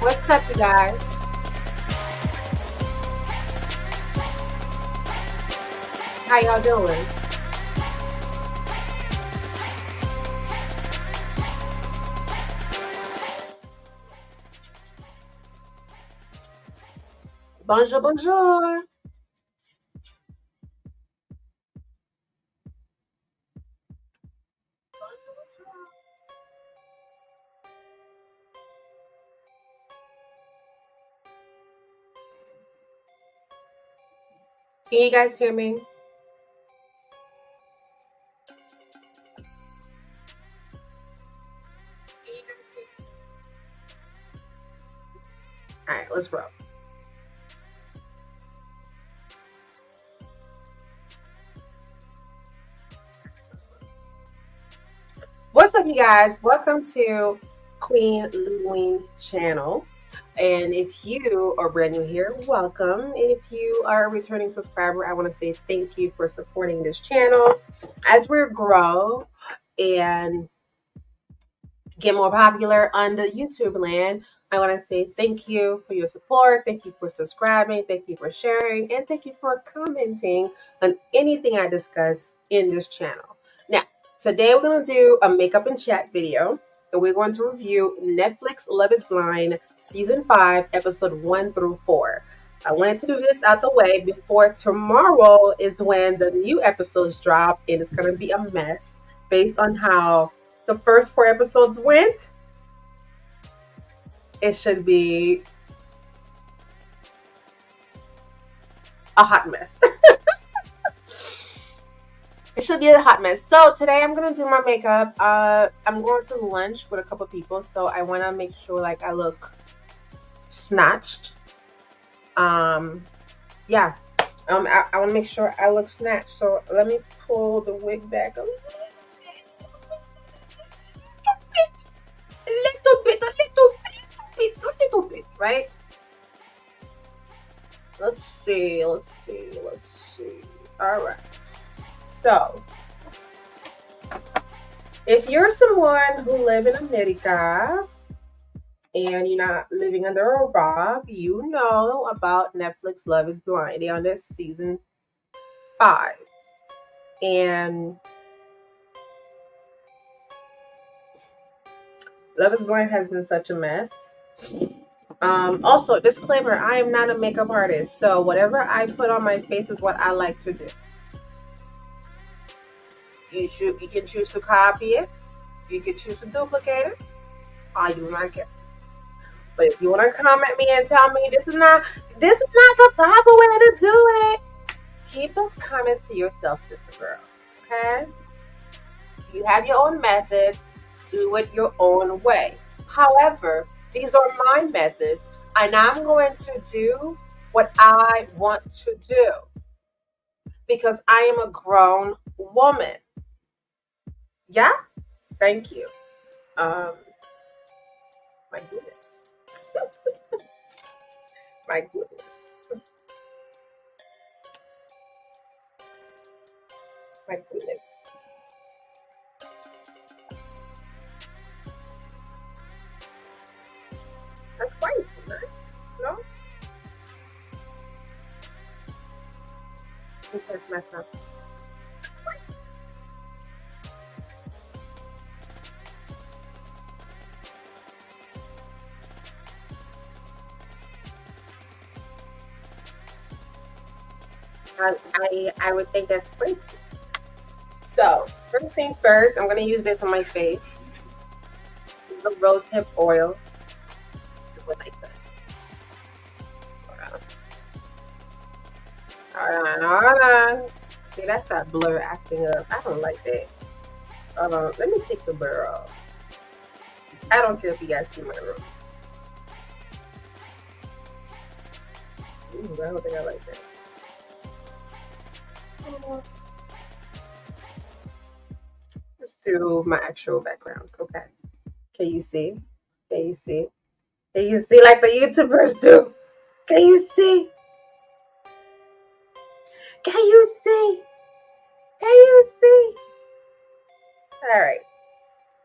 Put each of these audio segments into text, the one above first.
What's up, you guys? How y'all doing? Bonjour, bonjour. Can you guys hear me? All right, let's roll. What's up, you guys? Welcome to Queen Loudwine channel. And if you are brand new here, welcome. And if you are a returning subscriber, I want to say thank you for supporting this channel. As we grow and get more popular on the YouTube land, I want to say thank you for your support. Thank you for subscribing. Thank you for sharing. And thank you for commenting on anything I discuss in this channel. Now, today we're going to do a makeup and chat video. And we're going to review Netflix Love is Blind Season 5, Episode 1 through 4. I wanted to do this out the way before tomorrow is when the new episodes drop. And it's going to be a mess based on how the first 4 episodes went. It should be a hot mess. It should be a hot mess. So today I'm gonna do my makeup. I'm going to lunch with a couple people, so I want to make sure like I look snatched. Yeah. I want to make sure I look snatched. So let me pull the wig back a little bit, right? Let's see. All right. So, if you're someone who live in America and you're not living under a rock, you know about Netflix Love is Blind. They're on their season 5. And Love is Blind has been such a mess. Also, disclaimer, I am not a makeup artist, so whatever I put on my face is what I like to do. You can choose to copy it, you can choose to duplicate it. I do not care. But if you want to come at me and tell me this is not the proper way to do it, keep those comments to yourself, sister girl. Okay? If you have your own method, do it your own way. However, these are my methods, and I'm going to do what I want to do because I am a grown woman. Yeah? Thank you. My goodness. My goodness. My goodness. That's crazy, right? No? That's messed up. I would think that's crazy. So, first thing first, I'm going to use this on my face. This is the rose hip oil. Like that. Hold on. See, that's that blur acting up. I don't like that. Hold on. Let me take the blur off. I don't care if you guys see my room. Ooh, I don't think I like that. Let's do my actual background. Okay. Can you see? Can you see? Can you see like the YouTubers do? Can you see? Can you see? Can you see? All right.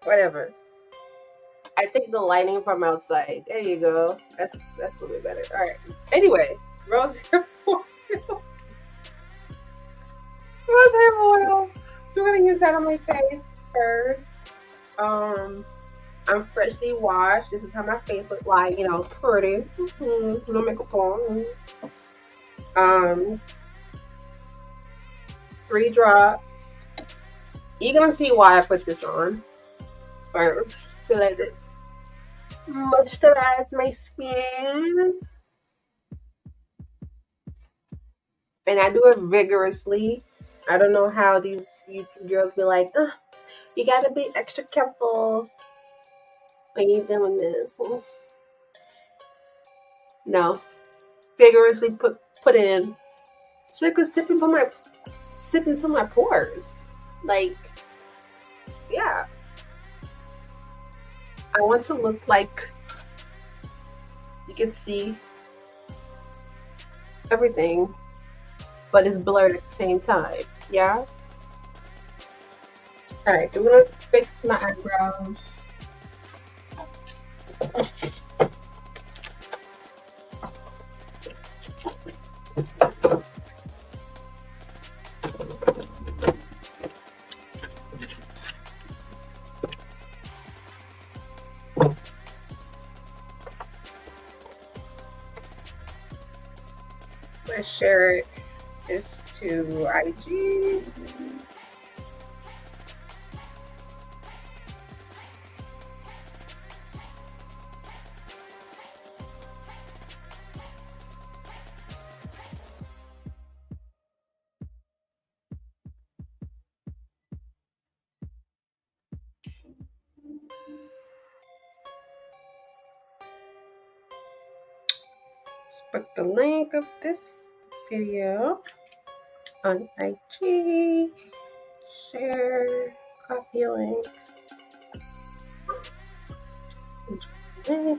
Whatever. I think the lighting from outside. There you go. That's a little bit better. All right. Anyway, rose hair oil. Rose hair oil. So we're gonna use that on my face first. Um, I'm freshly washed. This is how my face look like. You know, pretty. No makeup on. 3 drops. You're gonna see why I put this on first to let it moisturize my skin. And I do it vigorously. I don't know how these YouTube girls be like, you gotta be extra careful when you're doing this. No, vigorously put it in. So it could sip into my pores. Like, yeah. I want to look like you can see everything, but it's blurred at the same time. Yeah. All right, so we're gonna fix my eyebrows. Let's share this to IG. Put the link of this video on IG, share, copy link, boom.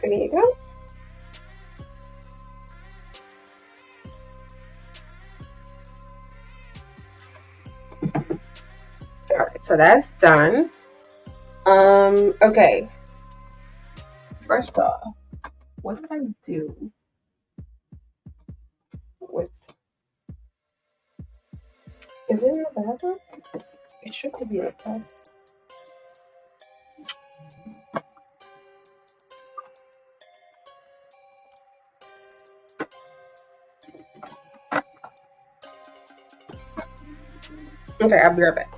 There you go. All right, so that's done. Okay. First off, what did I do with? Is it in the bathroom? It should be in the bathroom. Okay, I'll be right back.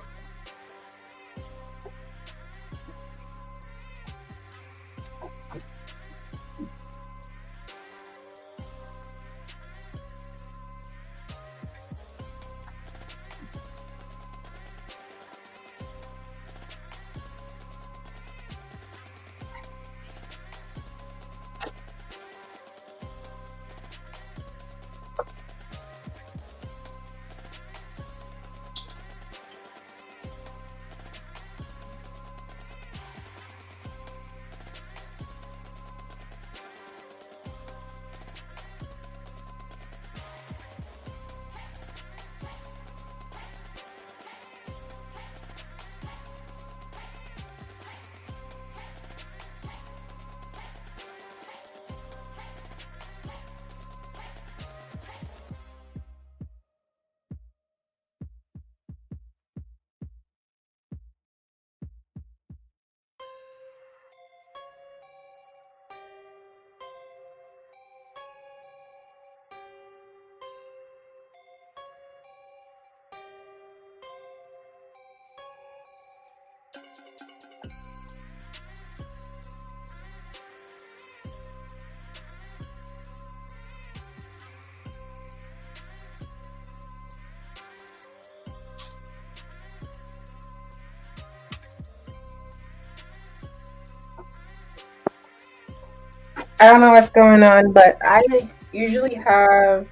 I don't know what's going on, but I usually have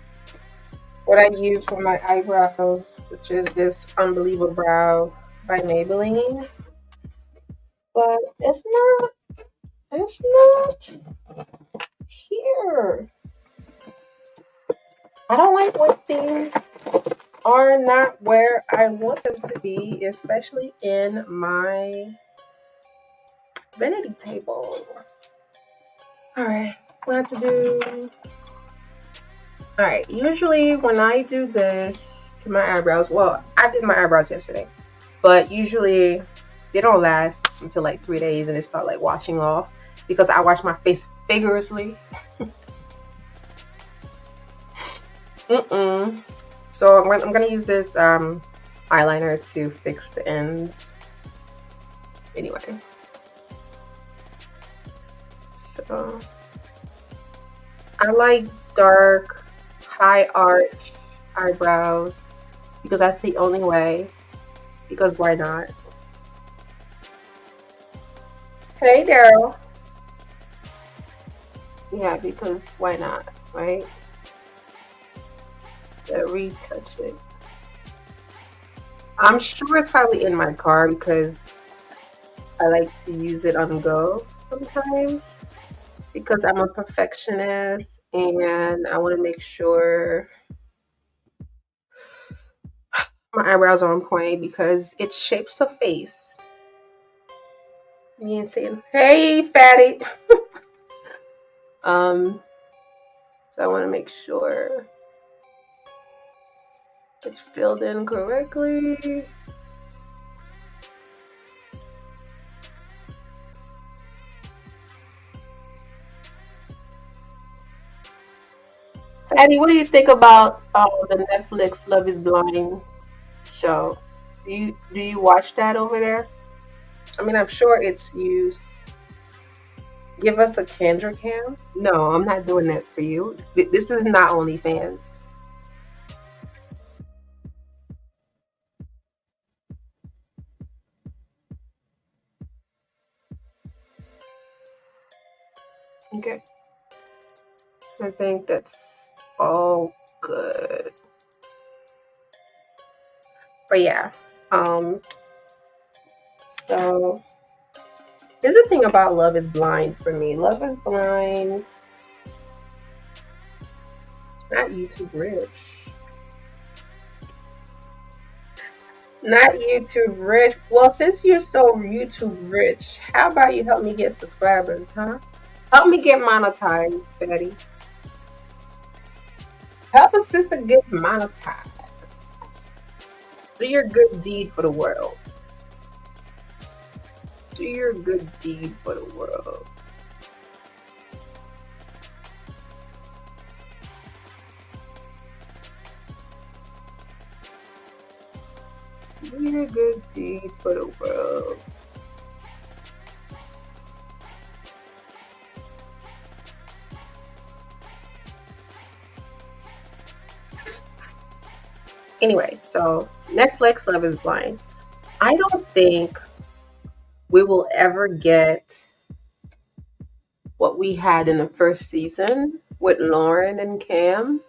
what I use for my eyebrows, which is this Unbelievable Brow by Maybelline. But it's not here. I don't like when things are not where I want them to be, especially in my vanity table. All right, what I have to do. All right, usually when I do this to my eyebrows, well, I did my eyebrows yesterday, but usually they don't last until like 3 days and they start like washing off because I wash my face vigorously. So I'm gonna use this eyeliner to fix the ends. Anyway, so I like dark, high arch eyebrows because that's the only way. Because why not? Hey, Daryl. Yeah, because why not, right? Retouch it. I'm sure it's probably in my car because I like to use it on the go sometimes because I'm a perfectionist and I want to make sure my eyebrows are on point because it shapes the face. Me and saying, "Hey, fatty." um, so I want to make sure it's filled in correctly. Fatty, what do you think about the Netflix Love Is Blind show? Do you watch that over there? I mean, I'm sure it's used. Give us a Kendra cam. No, I'm not doing that for you. This is not OnlyFans. Okay, I think that's all good. But yeah, um, so here's the thing about Love Is Blind for me. Love Is Blind, not YouTube Rich. Not YouTube Rich. Well, since you're so YouTube rich, how about you help me get subscribers, huh? Help me get monetized, Betty. Help a sister get monetized. Do your good deed for the world. Do your good deed for the world. Do your good deed for the world. Anyway, so Netflix Love Is Blind. I don't think we will ever get what we had in the first season with Lauren and Cam.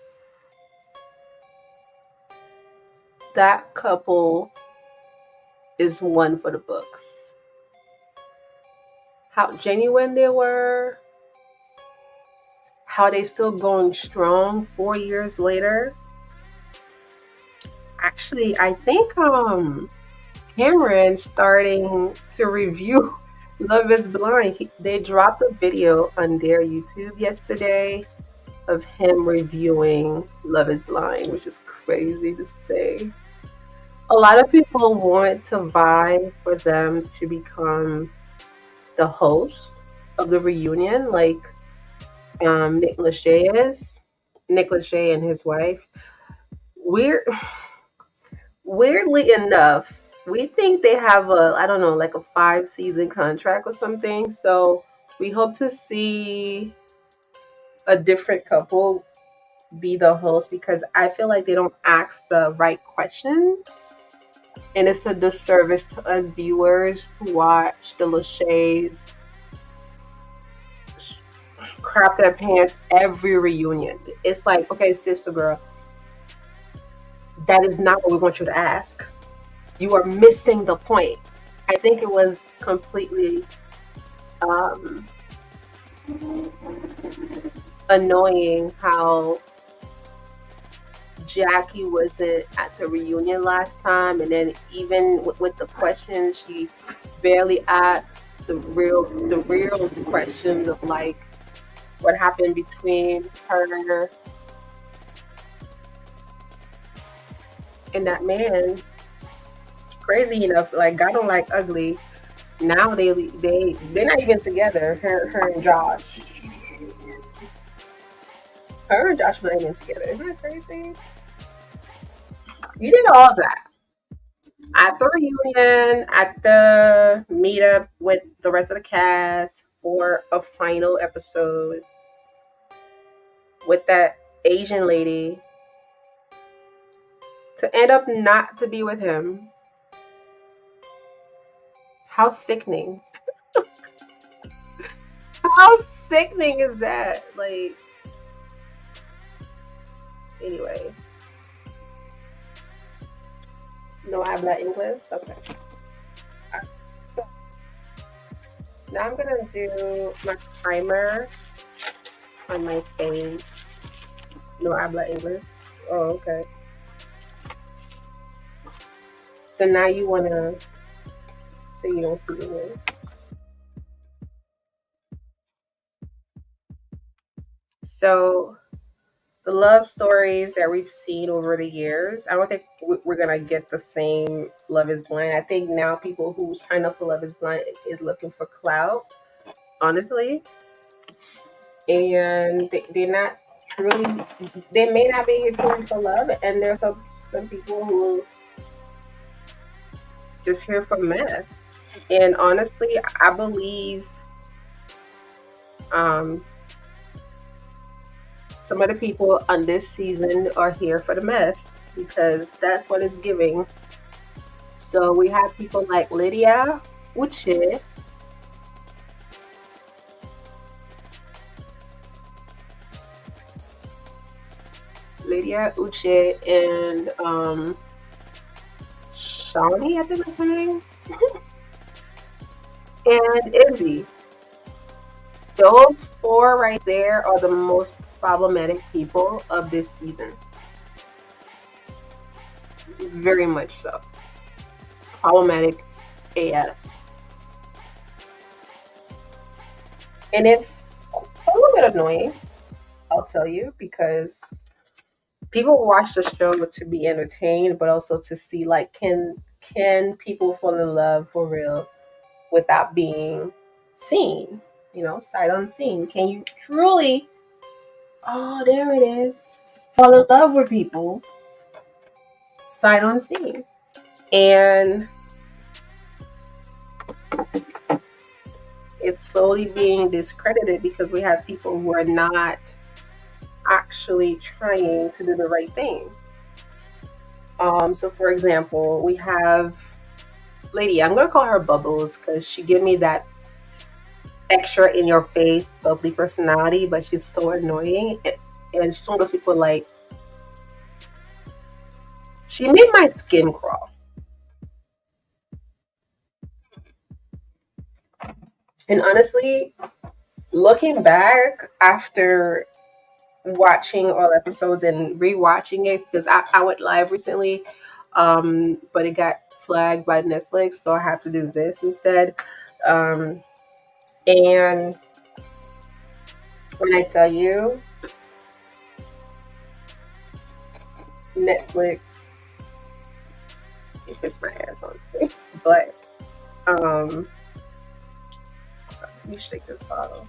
That couple is one for the books. How genuine they were, how they still going strong 4 years later. Actually, I think Cameron starting to review Love Is Blind. They dropped a video on their YouTube yesterday of him reviewing Love Is Blind, which is crazy to say. A lot of people want to vie for them to become the host of the reunion, like Nick Lachey is. Nick Lachey and his wife. Weirdly enough, we think they have I don't know, like a 5-season contract or something. So we hope to see a different couple be the host because I feel like they don't ask the right questions. And it's a disservice to us viewers to watch the Lachey's crap their pants every reunion. It's like, okay, sister girl, that is not what we want you to ask. You are missing the point. I think it was completely annoying how Jackie wasn't at the reunion last time, and then even with the questions, she barely asked the real questions of like what happened between her and that man. Crazy enough, like God don't like ugly. Now they're not even together. Her and Josh. Her and Josh not even together. Isn't that crazy? You did all that at the reunion, at the meetup with the rest of the cast for a final episode with that Asian lady to end up not to be with him. How sickening. How sickening is that? Like, anyway. No habla English? Okay. Now I'm gonna do my primer on my face. No habla English. Oh, okay. So now you wanna say you don't speak English. So the love stories that we've seen over the years, I don't think we're gonna get the same Love is Blind. I think now people who sign up for Love is Blind is looking for clout, honestly, and they're not truly. They may not be here truly for love, and there's some people who just here for mess. And honestly, I believe um, some of the people on this season are here for the mess because that's what it's giving. So we have people like Lydia Uche, and Shawnee, I think that's her name, and Izzy. Those four right there are the most problematic people of this season. Very much so. Problematic AF. And it's a little bit annoying, I'll tell you, because people watch the show to be entertained, but also to see like can people fall in love for real without being seen? You know, sight unseen. Can you truly, oh, there it is, fall in love with people sight unseen? And it's slowly being discredited because we have people who are not actually trying to do the right thing. So for example, we have lady, I'm gonna call her Bubbles because she give me that extra in your face bubbly personality, but she's so annoying, and she's one of those people like she made my skin crawl. And honestly, looking back after watching all episodes and rewatching it, because I went live recently, but it got flagged by Netflix, so I have to do this instead. And when I tell you, Netflix, it pissed my ass on me. But let me shake this bottle.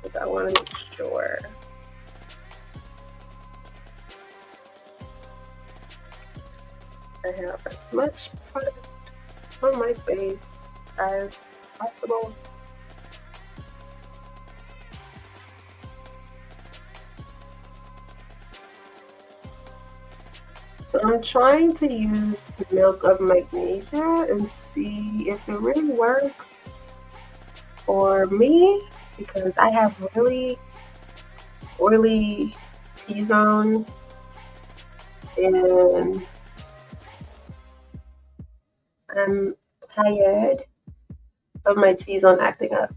Because I want to make sure. I have as much product on my face as possible. So I'm trying to use milk of magnesia and see if it really works for me, because I have really oily T-zone and I'm tired of my T-zone acting up.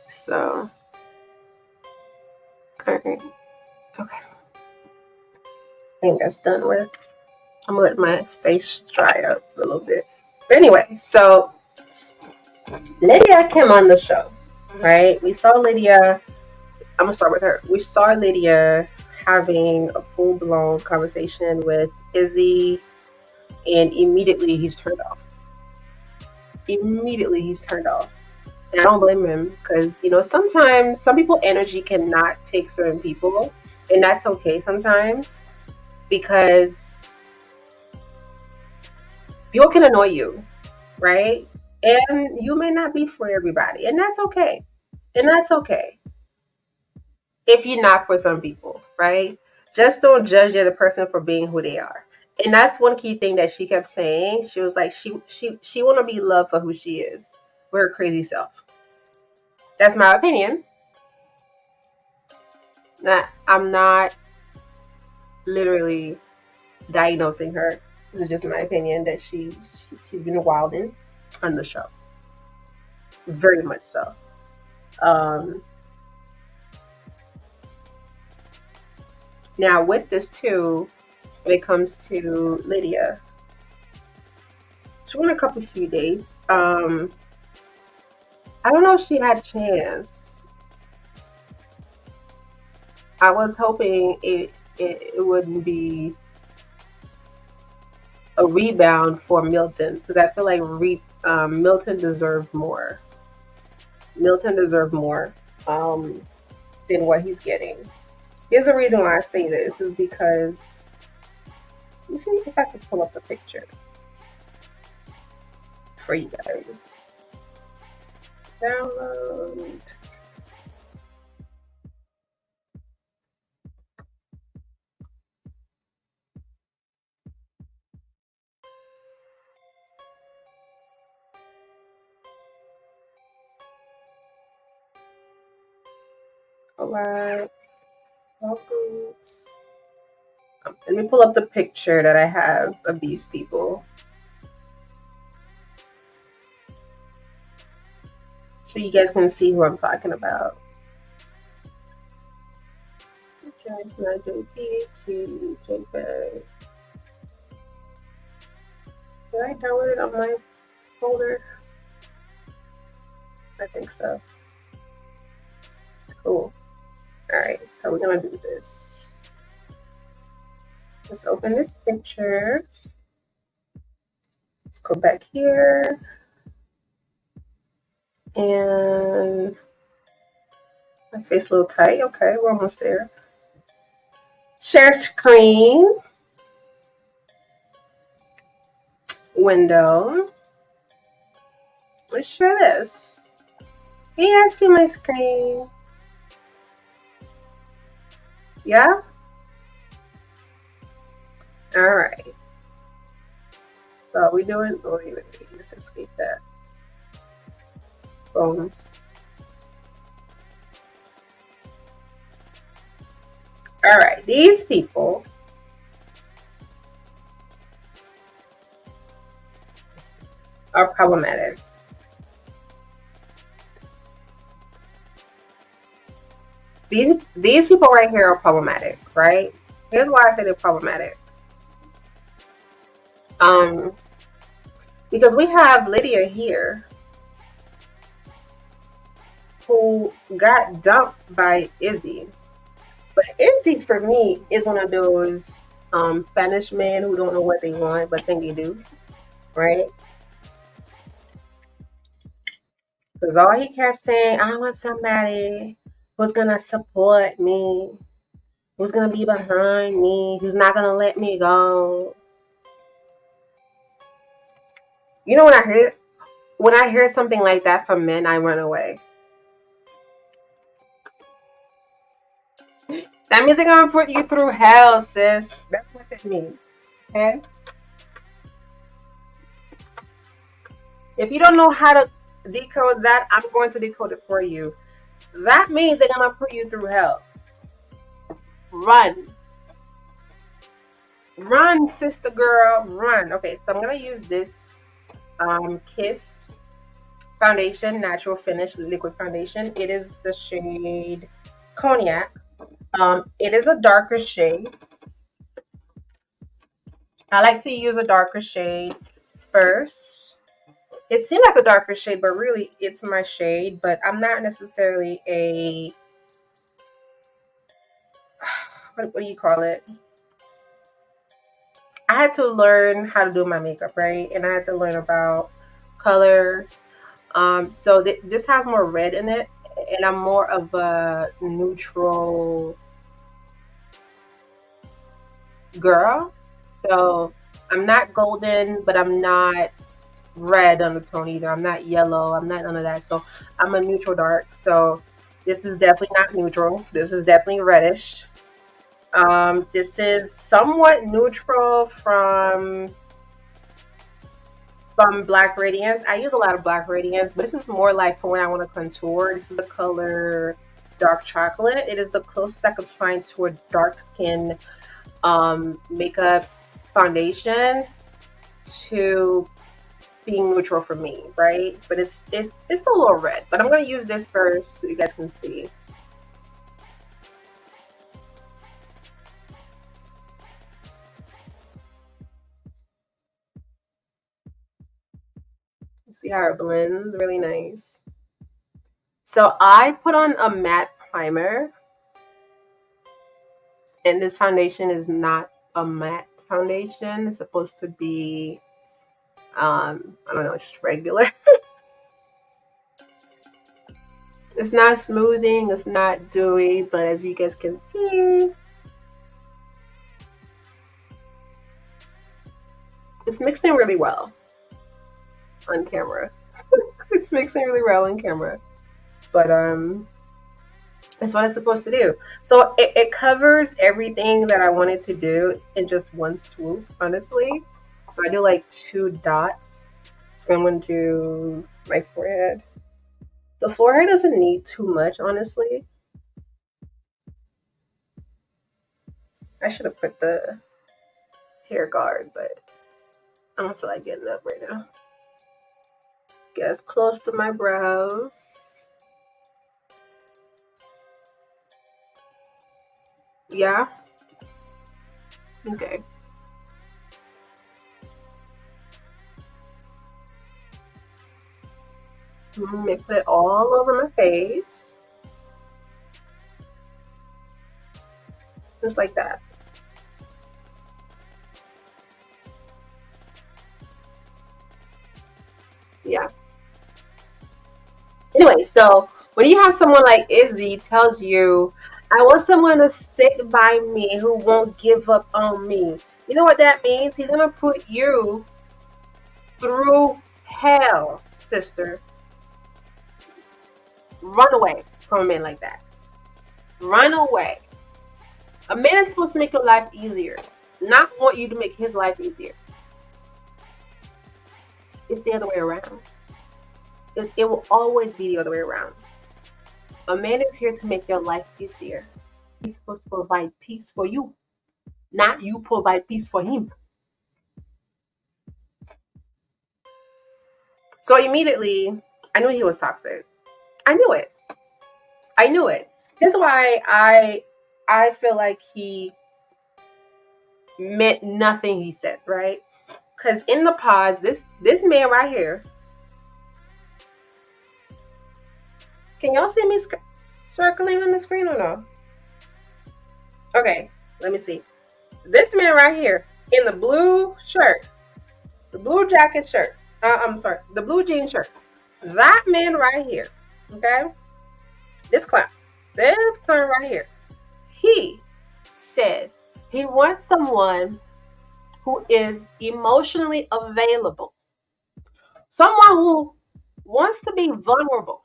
So, all right, okay. I think that's done with. I'm gonna let my face dry up a little bit. But anyway, so Lydia came on the show, right? We saw Lydia. I'm gonna start with her. We saw Lydia having a full blown conversation with Izzy, and immediately he's turned off. Immediately he's turned off. And I don't blame him because, sometimes some people energy cannot take certain people, and that's okay sometimes because people can annoy you, right? And you may not be for everybody, and that's okay. And that's okay if you're not for some people, right? Just don't judge the other person for being who they are. And that's one key thing that she kept saying. She was like, she want to be loved for who she is, with her crazy self. That's my opinion. I'm not literally diagnosing her. This is just my opinion that she's been wilding on the show, very much so. Um, Now with this too, when it comes to Lydia, she went a couple few dates. I don't know if she had a chance. I was hoping it wouldn't be a rebound for Milton because I feel like Milton deserved more. Milton deserved more than what he's getting. Here's a reason why I say this is because let me see if I can pull up the picture for you guys. Download. Alright. Groups. Let me pull up the picture that I have of these people. So you guys can see who I'm talking about. Guys, not JP, JPEG. Did I download it on my folder? I think so. Cool. Alright, so we're gonna do this. Let's open this picture. Let's go back here. And my face a little tight. Okay, we're almost there. Share screen. Window. Let's share this. Can you guys see my screen? Yeah? Alright. So we doing, oh wait, let's escape that. Boom. Alright, these people are problematic. These people right here are problematic, right? Here's why I say they're problematic. Because we have Lydia here who got dumped by Izzy. But Izzy, for me, is one of those Spanish men who don't know what they want, but think they do, right? Because all he kept saying, I want somebody who's going to support me, who's going to be behind me, who's not going to let me go. You know, when I hear something like that from men, I run away. That means they're going to put you through hell, sis. That's what that means. Okay? If you don't know how to decode that, I'm going to decode it for you. That means they're going to put you through hell. Run. Run, sister girl. Run. Okay, so I'm going to use this kiss foundation, natural finish liquid foundation. It is the shade Cognac. It is a darker shade. I like to use a darker shade first. It seemed like a darker shade, but really it's my shade. But I'm not necessarily a what do you call it? I had to learn how to do my makeup, right? And I had to learn about colors. So this has more red in it, and I'm more of a neutral girl. So I'm not golden, but I'm not red undertone either. I'm not yellow. I'm not none of that. So I'm a neutral dark. So this is definitely not neutral. This is definitely reddish. This is somewhat neutral from Black Radiance. I use a lot of Black Radiance, but this is more like for when I want to contour. This is the color Dark Chocolate. It is the closest I could find to a dark skin makeup foundation to being neutral for me, right? But it's a little red. But I'm gonna use this first so you guys can see. See how it blends really nice. So I put on a matte primer, and this foundation is not a matte foundation. It's supposed to be I don't know, just regular. It's not smoothing, it's not dewy, but as you guys can see, it's mixing really well on camera. It's mixing really well on camera. But that's what it's supposed to do. So it covers everything that I wanted to do in just one swoop, honestly. So I do like 2 dots. So I'm going to do my forehead. The forehead doesn't need too much, honestly. I should have put the hair guard, but I don't feel like getting up right now. Get as close to my brows. Yeah? Okay. I'm gonna put it all over my face. Just like that. Yeah. Anyway, so when you have someone like Izzy tells you, I want someone to stick by me who won't give up on me. You know what that means? He's gonna put you through hell, sister. Run away from a man like that. Run away. A man is supposed to make your life easier, not want you to make his life easier. It's the other way around. It will always be the other way around. A man is here to make your life easier. He's supposed to provide peace for you, not you provide peace for him. So immediately, I knew he was toxic. I knew it. I knew it. Here's why I feel like he meant nothing he said, right? Because in the pods, this man right here, can y'all see me circling on the screen or no? Okay, let me see. This man right here in the blue shirt, the blue jacket shirt, I'm sorry, the blue jean shirt. That man right here, okay? This clown right here, he said he wants someone who is emotionally available, someone who wants to be vulnerable,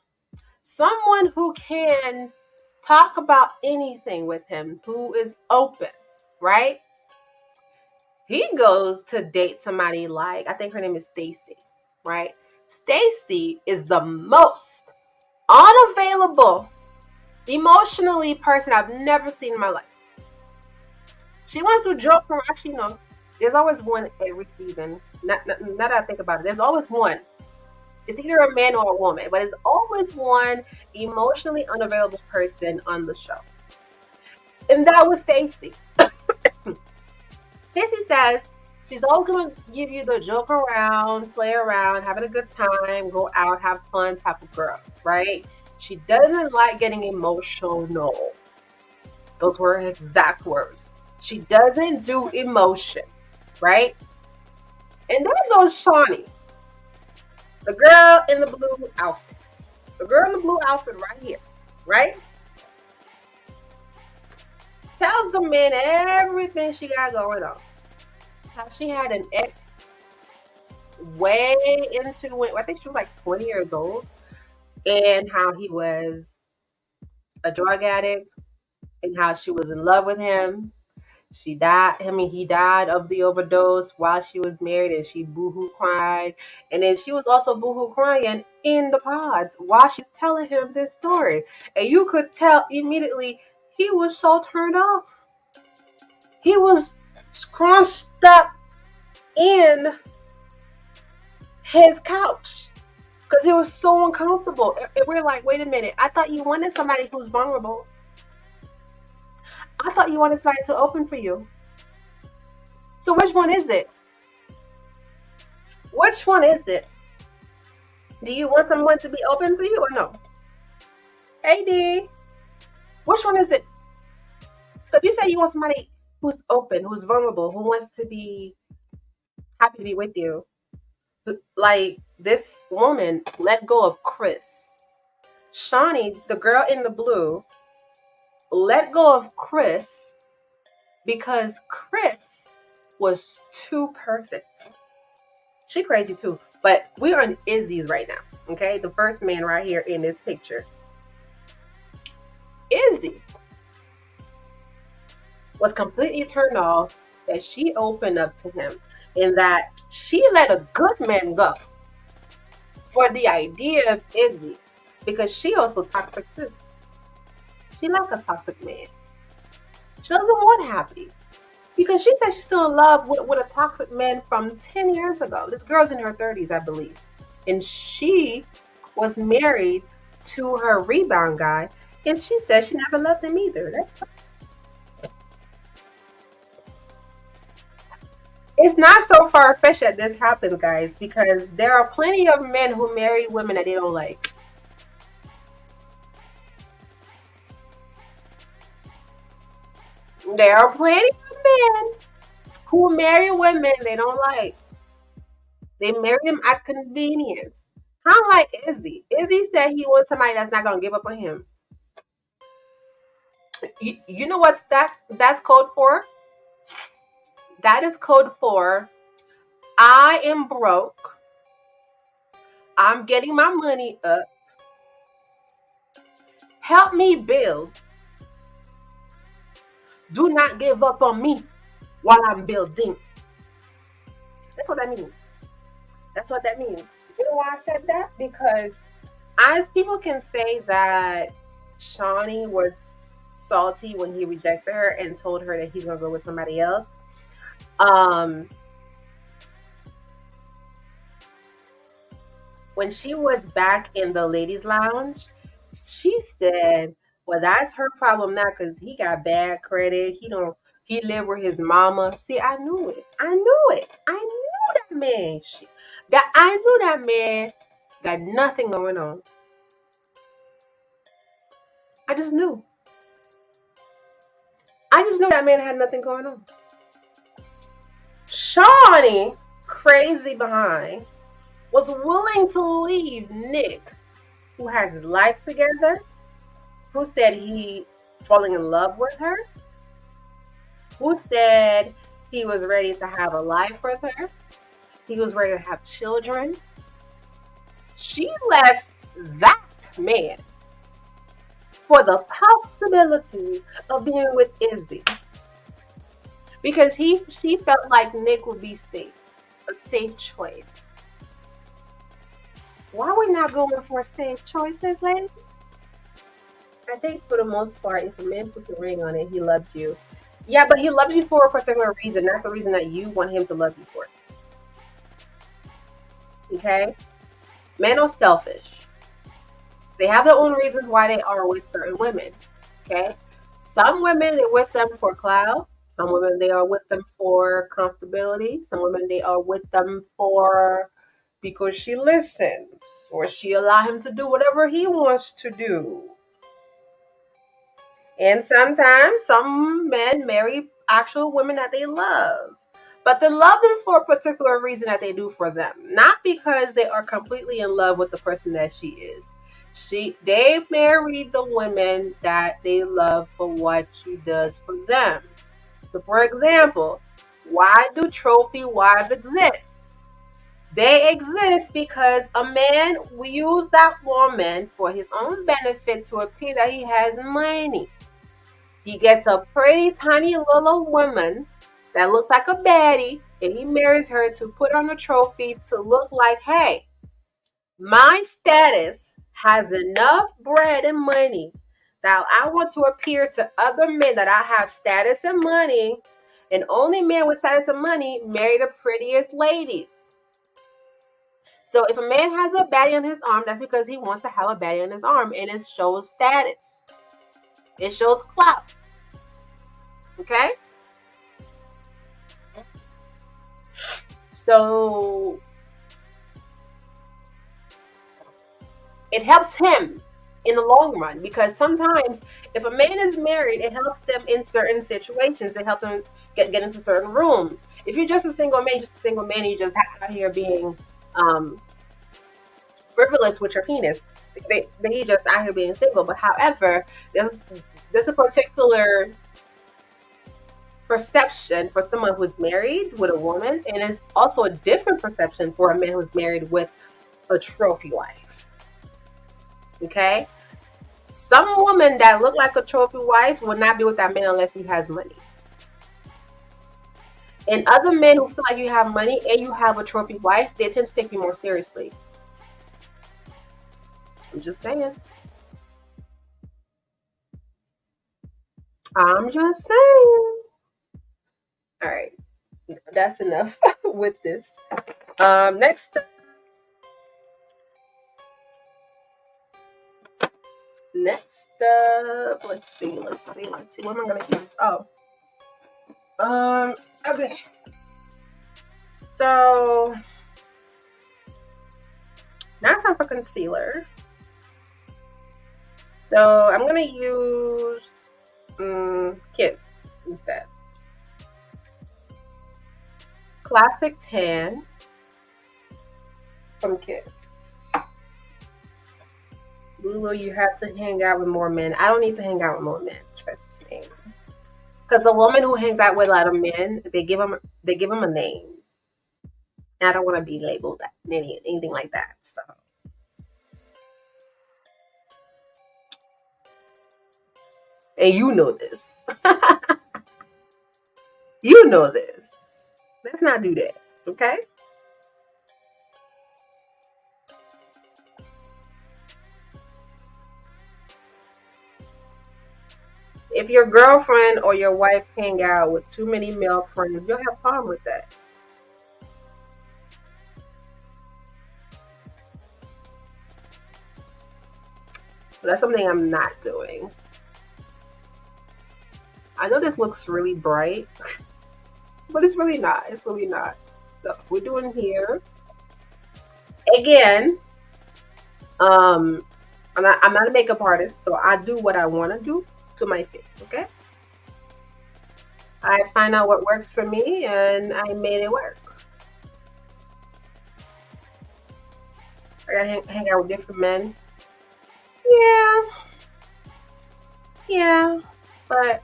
someone who can talk about anything with him, who is open, right? He goes to date somebody like, I think her name is Stacy, right? Stacy is the most unavailable, emotionally person I've never seen in my life. She wants to joke from, actually, no, there's always one every season. Not that I think about it. There's always one. It's either a man or a woman, but it's always one emotionally unavailable person on the show. And that was Stacy. Stacey says she's always going to give you the joke around, play around, having a good time, go out, have fun type of girl, right? She doesn't like getting emotional. Those were her exact words. She doesn't do emotions, right? And then goes Shawnee, the girl in the blue outfit. The girl in the blue outfit right here, right? Tells the men everything she got going on. How she had an ex way into when I think she was like 20 years old, and how he was a drug addict, and how she was in love with him. She died. I mean, he died of the overdose while she was married, and she boohoo cried. And then she was also boohoo crying in the pods while she's telling him this story. And you could tell immediately he was so turned off. He was scrunched up in his couch because it was so uncomfortable. And we're like, wait a minute. I thought you wanted somebody who's vulnerable. I thought you wanted somebody to open for you. So which one is it? Which one is it? Do you want someone to be open to you or no? Hey, D. Which one is it? Because you say you want somebody who's open, who's vulnerable, who wants to be happy to be with you. Like this woman let go of Chris. Shawnee, the girl in the blue, let go of Chris because Chris was too perfect. She crazy too, but we are in Izzy's right now, okay? The first man right here in this picture. Izzy was completely turned off that she opened up to him and that she let a good man go for the idea of Izzy because she also toxic too. She like a toxic man. She doesn't want happy because she said she's still in love with a toxic man from 10 years ago. This girl's in her 30s, I believe. And she was married to her rebound guy. And she said she never loved him either. That's crazy. It's not so far-fetched that this happens, guys, because there are plenty of men who marry women that they don't like. There are plenty of men who marry women they don't like. They marry them at convenience. Kind of like Izzy. Izzy said he wants somebody that's not going to give up on him. You know what's that's code for? That is code for I am broke. I'm getting my money up. Help me build. Do not give up on me while I'm building. That's what that means. That's what that means. You know why I said that? Because as people can say that Shawnee was salty when he rejected her and told her that he's going to go with somebody else. When she was back in the ladies' lounge, she said, well, that's her problem now because he got bad credit. He lived with his mama. See, I knew it. I knew that man. I knew that man got nothing going on. I just knew. That man had nothing going on. Shawnee, crazy behind, was willing to leave Nick, who has his life together, who said he falling in love with her, who said he was ready to have a life with her, he was ready to have children. She left that man for the possibility of being with Izzy because she felt like Nick would be safe, a safe choice. Why are we not going for safe choices, ladies? I think for the most part, if a man puts a ring on it, he loves you. Yeah, but he loves you for a particular reason, not the reason that you want him to love you for. Okay? Men are selfish. They have their own reasons why they are with certain women. Okay. Some women, they're with them for clout. Some women, they are with them for comfortability. Some women, they are with them for because she listens or she allow him to do whatever he wants to do. And sometimes some men marry actual women that they love. But they love them for a particular reason that they do for them. Not because they are completely in love with the person that she is. They marry the women that they love for what she does for them. So for example, why do trophy wives exist? They exist because a man will use that woman for his own benefit to appear that he has money. He gets a pretty tiny little woman that looks like a baddie, and he marries her to put on a trophy to look like, hey, my status has enough bread and money that I want to appear to other men that I have status and money, and only men with status and money marry the prettiest ladies. So if a man has a baddie on his arm, that's because he wants to have a baddie on his arm, and it shows status. It shows clout. Okay? So it helps him in the long run, because sometimes if a man is married, it helps them in certain situations. It helps them get into certain rooms. If you're just a single man, you just out here being frivolous with your penis. They just out here being single. But however, there's a particular perception for someone who's married with a woman, and it's also a different perception for a man who's married with a trophy wife. Okay? Some woman that look like a trophy wife will not be with that man unless he has money. And other men who feel like you have money and you have a trophy wife, they tend to take you more seriously. I'm just saying. I'm just saying. All right. That's enough with this. Next up, let's see. What am I gonna use? Okay. So now it's time for concealer. So I'm gonna use Kiss instead. Classic Tan from Kiss. Lulu, you have to hang out with more men. I don't need to hang out with more men, trust me. Because a woman who hangs out with a lot of men, they give them a name. And I don't want to be labeled anything like that. So, and you know this. You know this. Let's not do that, okay? If your girlfriend or your wife hang out with too many male friends, you'll have a problem with that. So that's something I'm not doing. I know this looks really bright, but it's really not. It's really not. So we're doing here. Again, I'm not a makeup artist, so I do what I want to do to my face, okay? I find out what works for me, and I made it work. I gotta hang out with different men. Yeah, but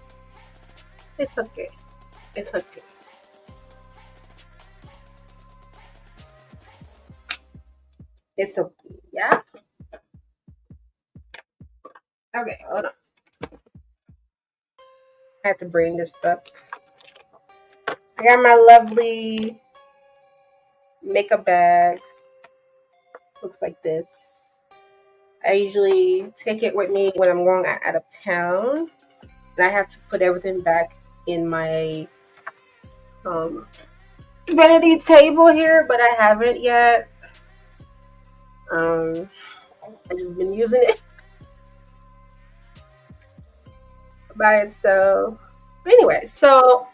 it's okay. It's okay. It's okay, yeah? Okay, hold on. I have to bring this stuff. I got my lovely makeup bag. Looks like this. I usually take it with me when I'm going out of town. And I have to put everything back in my vanity table here, but I haven't yet. Um, I just been using it by itself. Anyway, so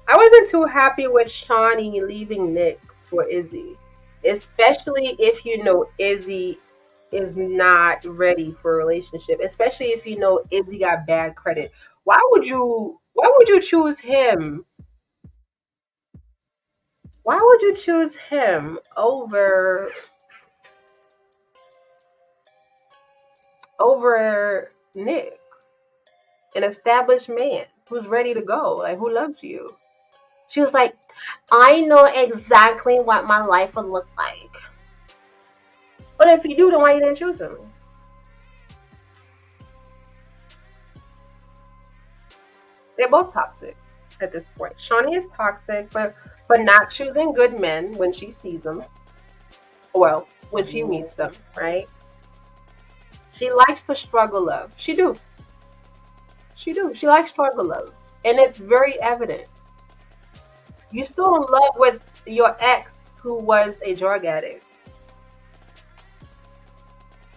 I wasn't too happy with Shawnee leaving Nick for Izzy, especially if you know Izzy is not ready for a relationship, especially if you know Izzy got bad credit. Why would you choose him? Why would you choose him over Nick, an established man who's ready to go, like who loves you? She was like, I know exactly what my life would look like. But if you do, then why you didn't choose him? They're both toxic at this point. Shawnee is toxic for not choosing good men when she sees them. Well, when she meets them, right? She likes to struggle love. She do. She do. She likes struggle love. And it's very evident. You still in love with your ex who was a drug addict.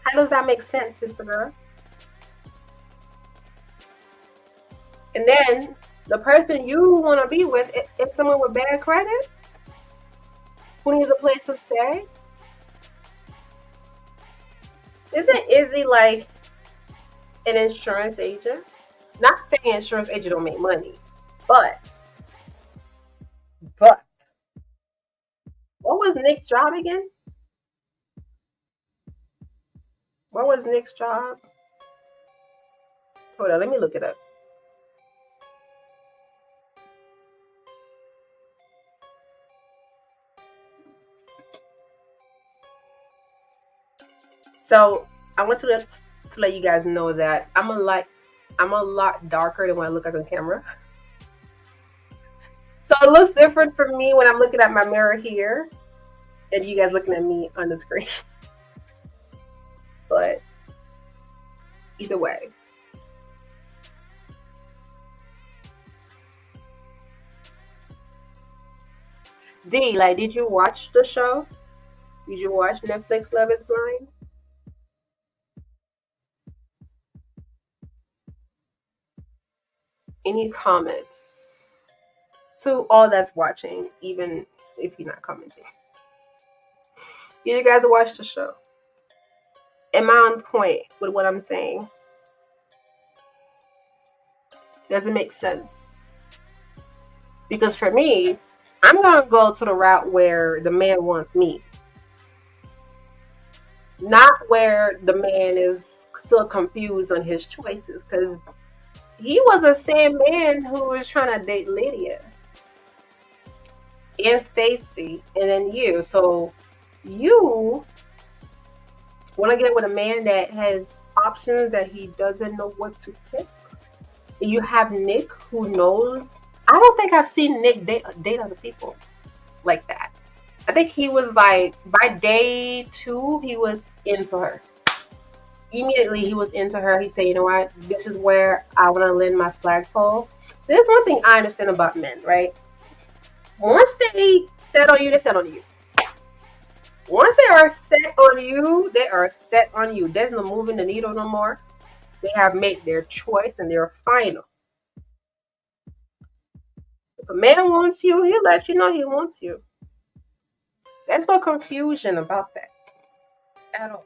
How does that make sense, sister girl? And then the person you want to be with is someone with bad credit who needs a place to stay. Isn't Izzy like an insurance agent? Not saying insurance agent don't make money, but what was Nick's job again? What was Nick's job? Hold on, let me look it up. So I want to let you guys know that I'm a lot darker than what I look like on camera. So it looks different for me when I'm looking at my mirror here, and you guys looking at me on the screen. But either way. D, like, did you watch the show? Did you watch Netflix Love is Blind? Any comments to all that's watching, even if you're not commenting? Did you guys watch the show? Am I on point with what I'm saying? Does it make sense? Because for me, I'm gonna go to the route where the man wants me, not where the man is still confused on his choices. Because he was the same man who was trying to date Lydia and Stacy, and then you. So you want to get with a man that has options that he doesn't know what to pick. You have Nick who knows. I don't think I've seen Nick date other people like that. I think he was like, by day 2, he was into her. Immediately, he was into her. He said, you know what? This is where I want to land my flagpole. So there's one thing I understand about men, right? Once they set on you, they set on you. Once they are set on you, they are set on you. There's no moving the needle no more. They have made their choice and they're final. If a man wants you, he'll let you know he wants you. There's no confusion about that at all.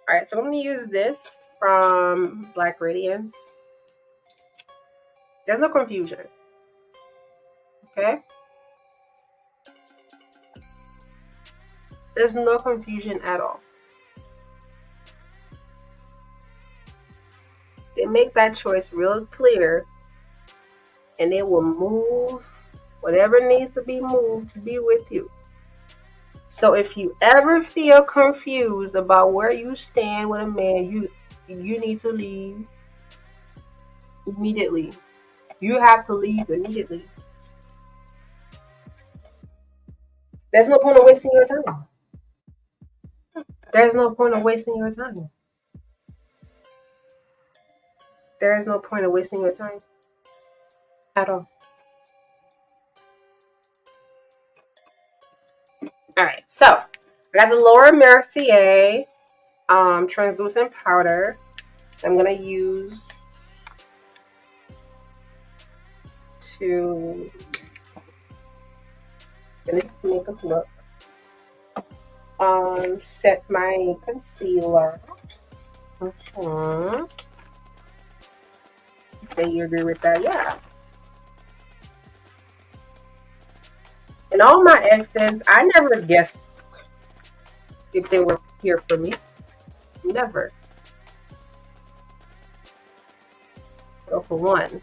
All right, so I'm going to use this from Black Radiance. There's no confusion. Okay? There's no confusion at all. They make that choice real clear, and they will move whatever needs to be moved to be with you. So if you ever feel confused about where you stand with a man, you need to leave immediately. You have to leave immediately. There's no point of wasting your time. There's no point of wasting your time. There is no point of wasting your time at all. All right, so I got the Laura Mercier translucent powder. I'm gonna use to finish the makeup look. Set my concealer. Say you agree with that, yeah. And all my exes, I never guessed if they were here for me. Never. So for one,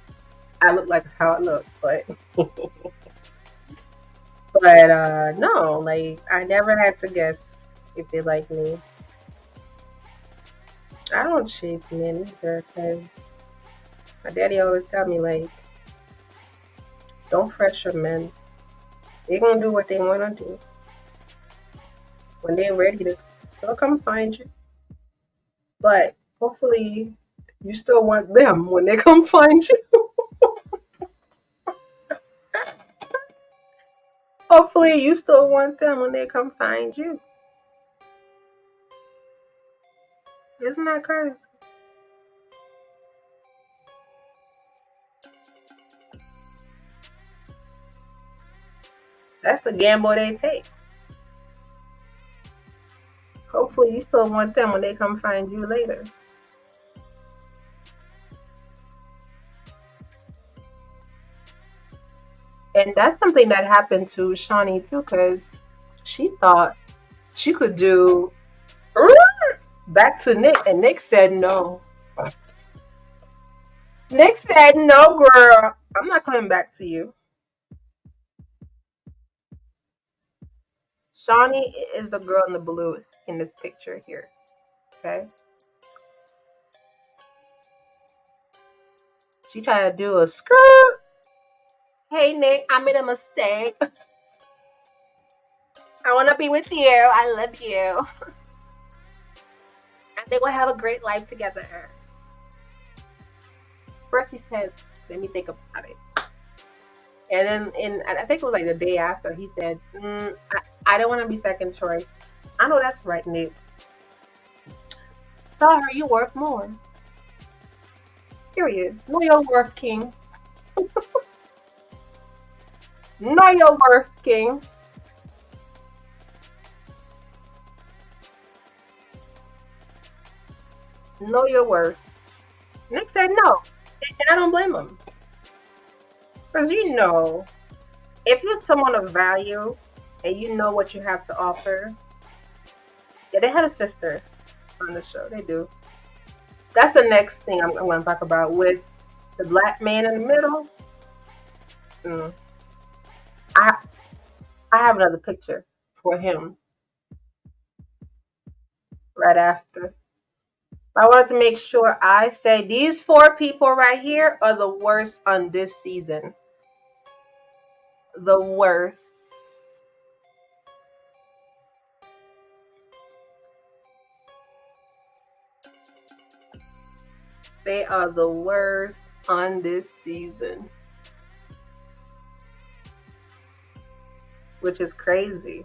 I look like how I look, but no, like I never had to guess if they like me. I don't chase men either because my daddy always tell me like, don't pressure men. They're gonna do what they wanna do. When they're ready to, they'll come find you. But hopefully you still want them when they come find you. Hopefully you still want them when they come find you. Isn't that crazy? That's the gamble they take. Hopefully you still want them when they come find you later. And that's something that happened to Shawnee too, because she thought she could do back to Nick, and Nick said no. Nick said no, girl. I'm not coming back to you. Shawnee is the girl in the blue in this picture here. Okay. She tried to do a skirt. Hey Nick, I made a mistake. I want to be with you. I love you. And they will have a great life together. First he said, let me think about it. And then I think it was like the day after, he said, I don't want to be second choice. I know that's right, Nick. Tell her you worth more. Period. Know your worth, King. Know your worth, King. Know your worth. Nick said no. And I don't blame him. Because you know, if you're someone of value and you know what you have to offer, yeah, they had a sister on the show. They do. That's the next thing I'm going to talk about with the black man in the middle. I have another picture for him right after. I wanted to make sure I say these 4 people right here are the worst on this season. The worst. They are the worst on this season. Which is crazy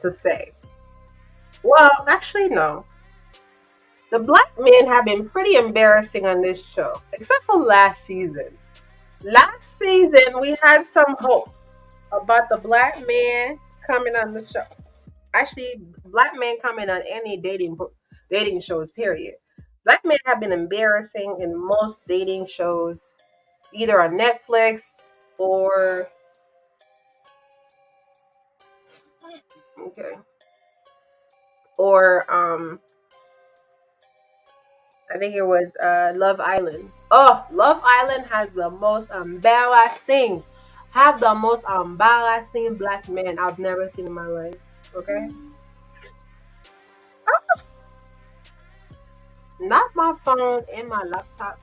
to say. Well, actually, no. The black men have been pretty embarrassing on this show, except for last season. Last season, we had some hope about the black man coming on the show. Actually, black men coming on any dating shows, period. Black men have been embarrassing in most dating shows, either on Netflix or I think it was Love Island. Oh, Love Island has the most embarrassing black man I've never seen in my life. Okay? Not my phone and my laptop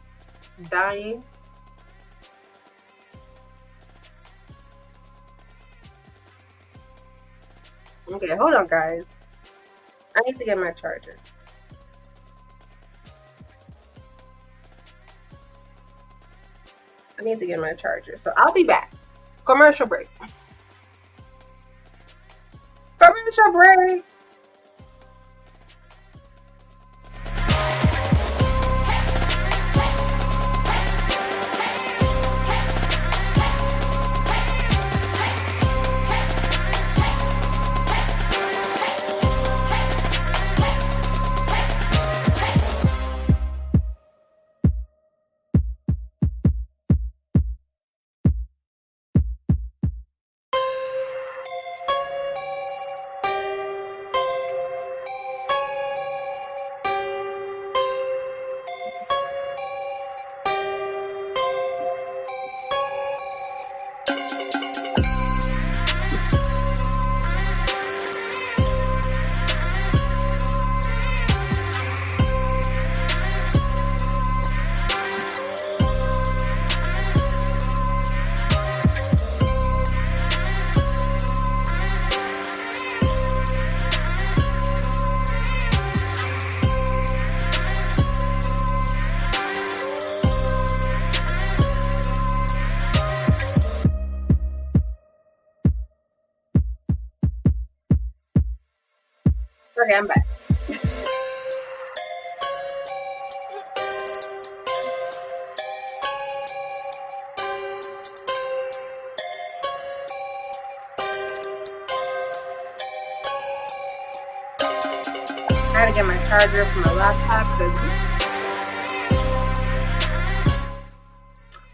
dying. Okay, hold on, guys. I need to get my charger. I need to get my charger. So I'll be back. Commercial break. Commercial break. Okay, I'm back. I had to get my charger for my laptop because.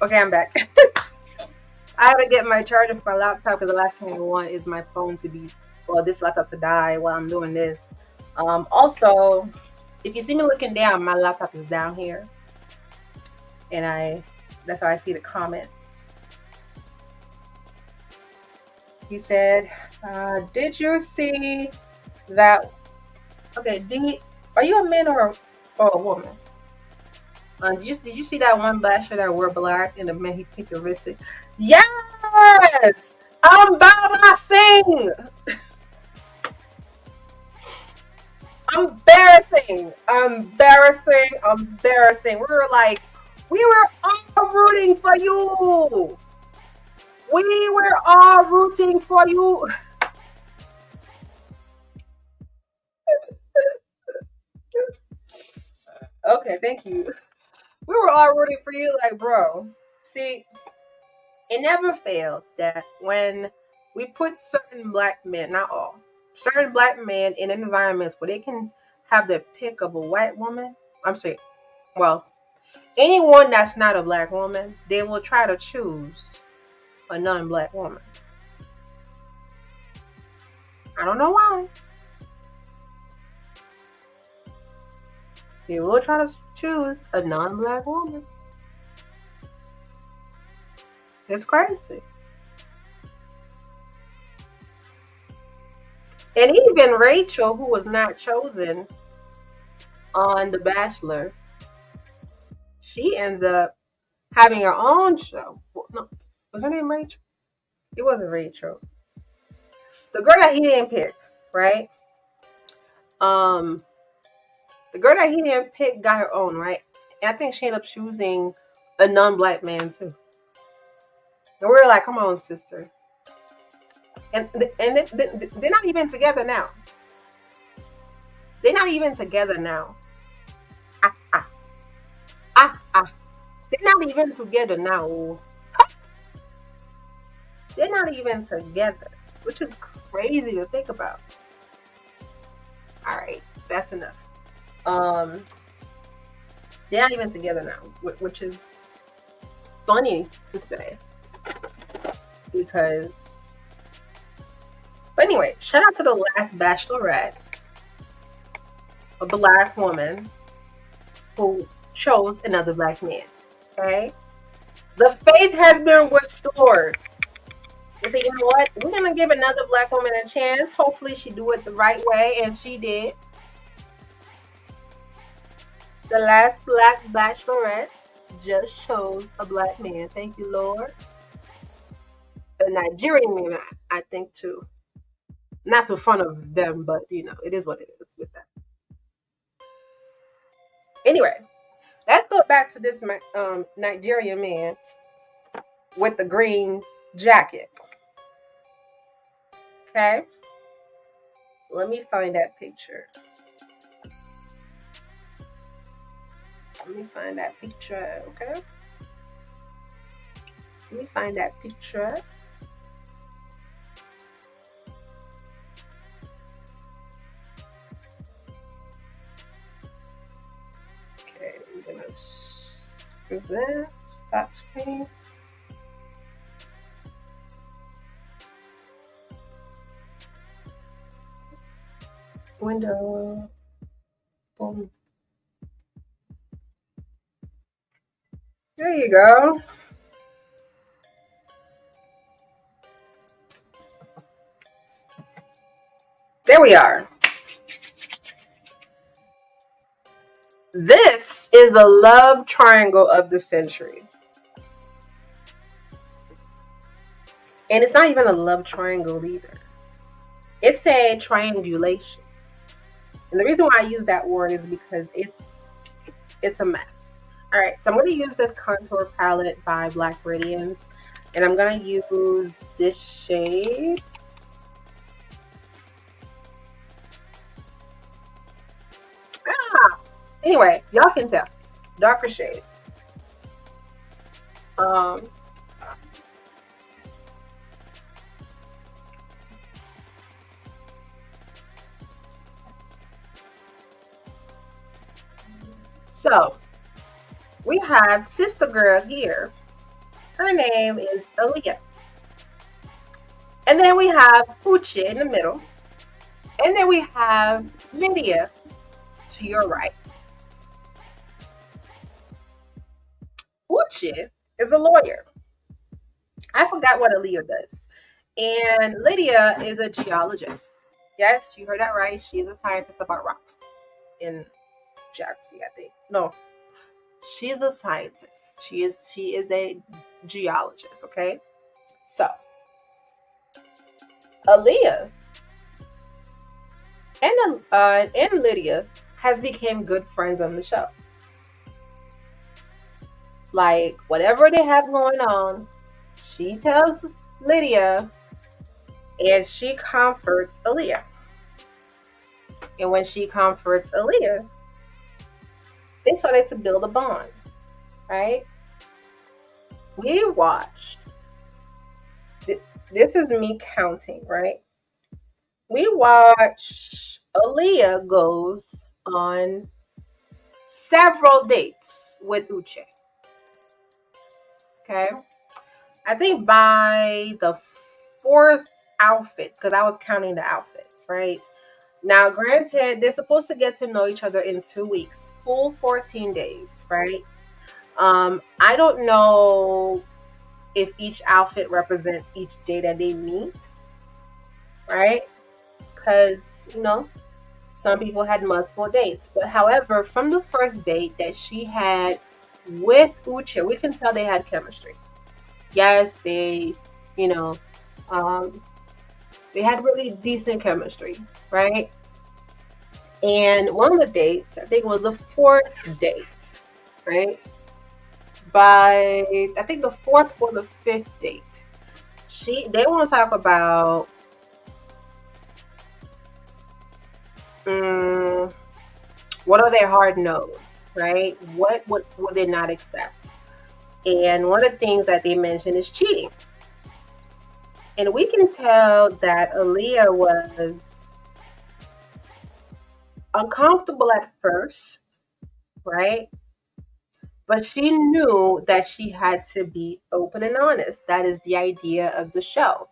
Okay, I'm back. I had to get my charger for my laptop because the last thing I want is my phone to be, well, this laptop to die while I'm doing this. Also, if you see me looking down, my laptop is down here, and that's how I see the comments. He said, "Did you see that?" Okay, are you a man or a woman? Did you see that one basher that wore black and the man he picked the wrist? Yes, embarrassing, embarrassing. We were all rooting for you. We were all rooting for you. Okay, thank you. We were all rooting for you, like, bro. See, it never fails that when we put certain black men, not all, certain black men in environments where they can have the pick of a white woman, I'm saying, well, anyone that's not a black woman, they will try to choose a non-black woman. I don't know why. They will try to choose a non-black woman. It's crazy. And even Rachel, who was not chosen on The Bachelor, she ends up having her own show. No, was her name Rachel? It wasn't Rachel. The girl that he didn't pick, right? The girl that he didn't pick got her own, right? And I think she ended up choosing a non-black man too. And we were like, "Come on, sister." And they're not even together now. They're not even together now. Ah ah ah. They're not even together now. They're not even together, which is crazy to think about. All right, that's enough. They're not even together now, which is funny to say because. But anyway, shout out to the last Bachelorette, a black woman who chose another black man. Okay, the faith has been restored. They say, you know what? We're gonna give another black woman a chance. Hopefully, she do it the right way, and she did. The last black Bachelorette just chose a black man. Thank you, Lord. A Nigerian man, I think too. Not to front of them, but it is what it is with that. Anyway, let's go back to this Nigerian man with the green jacket. Okay. Let me find that picture. Let me find that picture, okay? Let me find that picture. Okay, I'm gonna present, stop screen. Window, boom. There you go. There we are. This is the love triangle of the century. And it's not even a love triangle either. It's a triangulation. And the reason why I use that word is because it's a mess. All right, so I'm going to use this contour palette by Black Radiance, and I'm going to use this shade. Anyway, y'all can tell. Darker shade. Um, so we have sister girl here. Her name is Aaliyah. And then we have Uche in the middle. And then we have Lydia to your right. Uche is a lawyer. I forgot what Aaliyah does. And Lydia is a geologist. Yes, you heard that right. She's a scientist about rocks in geography, I think. No, she's a scientist. She is a geologist, okay? So Aaliyah and Lydia has become good friends on the show. Like whatever they have going on, she tells Lydia and she comforts Aaliyah. And when she comforts Aaliyah, they started to build a bond, right? We watched. This is me counting, right? We watch Aaliyah goes on several dates with Uche. Okay. I think by the fourth outfit, because I was counting the outfits, right? Now, granted, they're supposed to get to know each other in 2 weeks, full 14 days, right? I don't know if each outfit represents each day that they meet, right? Because, some people had multiple dates. But however, from the first date that she had with Uche, we can tell they had chemistry. Yes, you know, um, they had really decent chemistry, right? And one of the dates, I think it was the fourth date, right? By I think the fourth or the fifth date, they want to talk about what are their hard no's, right? What would they not accept? And one of the things that they mentioned is cheating. And we can tell that Aaliyah was uncomfortable at first, right? But she knew that she had to be open and honest. That is the idea of the show.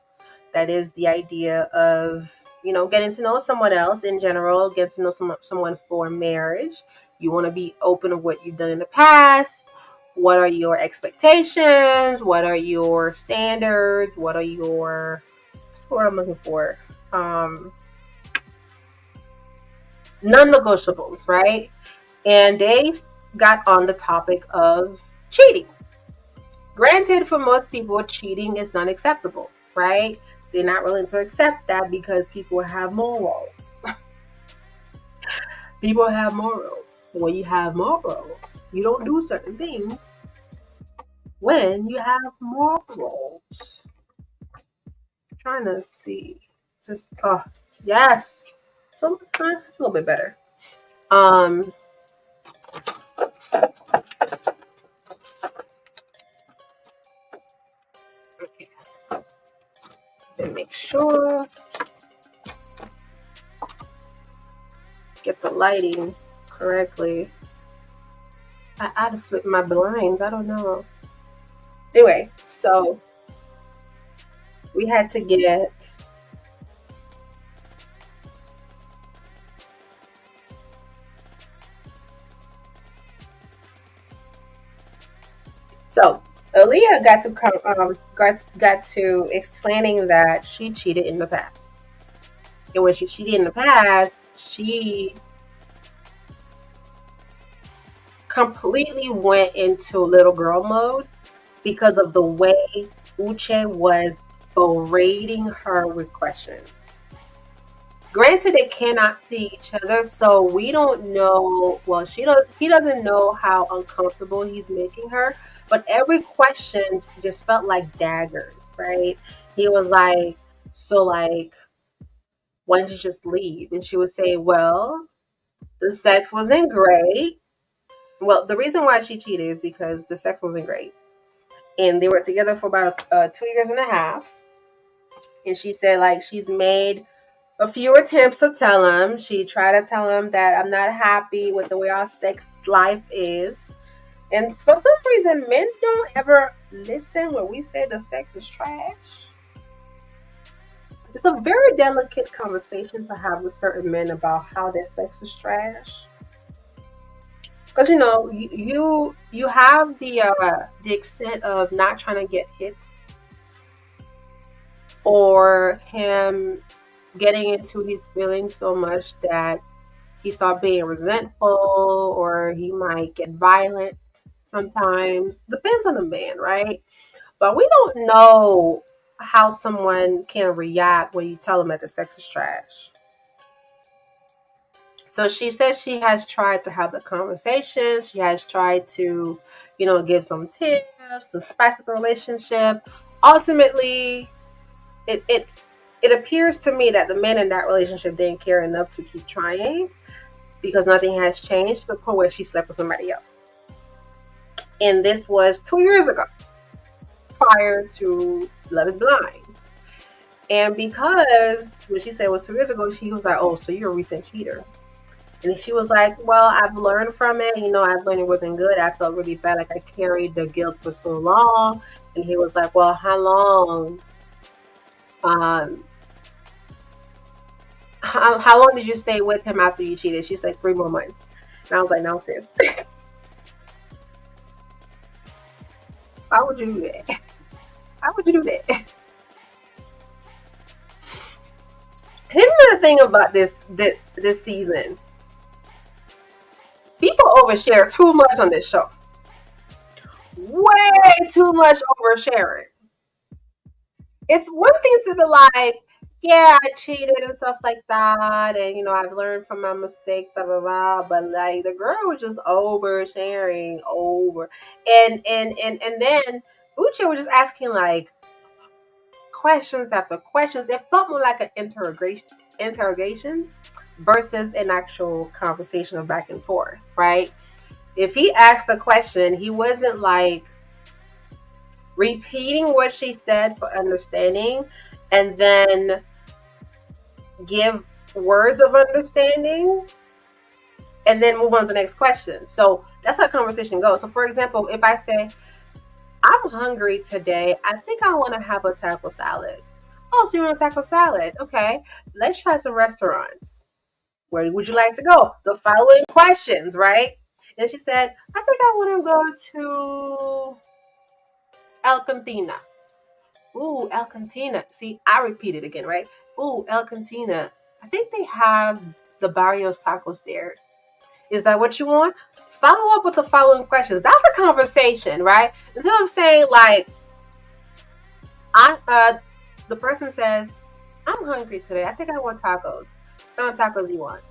That is the idea of, getting to know someone else in general, get to know someone for marriage. You want to be open of what you've done in the past. What are your expectations? What are your standards? What are what's the word I'm looking for? Non-negotiables, right? And they got on the topic of cheating. Granted, for most people, cheating is not acceptable, right? They're not willing to accept that because people have morals. People have morals. When you have morals, you don't do certain things when you have morals. I'm trying to see. Just, oh, yes. So it's a little bit better. Um, okay. And make sure get the lighting correctly. I had to flip my blinds. I don't know. Anyway, so we had to get so Aaliyah got to come got to explaining that she cheated in the past. And when she cheated in the past, she completely went into little girl mode because of the way Uche was berating her with questions. Granted, they cannot see each other, so we don't know. Well, he doesn't know how uncomfortable he's making her. But every question just felt like daggers, right? He was like, "So, like, why didn't you just leave?" And she would say, "Well, the sex wasn't great." Well, the reason why she cheated is because the sex wasn't great, and they were together for about 2 years and a half. And she said, like, she's made a few attempts to tell him. She tried to tell him that I'm not happy with the way our sex life is. And for some reason, men don't ever listen when we say the sex is trash. It's a very delicate conversation to have with certain men about how their sex is trash. Because you have the extent of not trying to get hit, or him getting into his feelings so much that he start being resentful, or he might get violent sometimes. Depends on the man, right? But we don't know how someone can react when you tell them that the sex is trash. So she says she has tried to have the conversation. She has tried to, give some tips to spice up the relationship. Ultimately, it appears to me that the men in that relationship didn't care enough to keep trying, because nothing has changed to the point where she slept with somebody else. And this was 2 years ago, prior to Love is Blind. And because when she said it was 2 years ago, she was like, "Oh, so you're a recent cheater." And she was like, "Well, I've learned from it. I've learned it wasn't good. I felt really bad. Like, I carried the guilt for so long." And he was like, "Well, how long? How long did you stay with him after you cheated?" She said 3 more months. And I was like, "No, sis. Why would you do that? Why would you do that?" Here's another thing about this season. People overshare too much on this show. Way too much oversharing. It's one thing to be like, "Yeah, I cheated and stuff like that, and I've learned from my mistake, blah blah blah." But like, the girl was just oversharing over, and then Uche was just asking like questions after questions. It felt more like an interrogation versus an actual conversation of back and forth, right? If he asked a question, he wasn't like repeating what she said for understanding and then give words of understanding and then move on to the next question. So that's how conversation goes. So for example, if I say, "I'm hungry today. I think I want to have a taco salad." "Oh, so you want a taco salad? Okay, let's try some restaurants. Where would you like to go?" The following questions, right? And she said, "I think I want to go to El Cantina." "Ooh, El Cantina." See, I repeat it again, right? "Ooh, El Cantina. I think they have the Barrios tacos there. Is that what you want?" Follow up with the following questions. That's a conversation, right? Instead of saying like, the person says, "I'm hungry today. I think I want tacos. What kind of tacos you want?"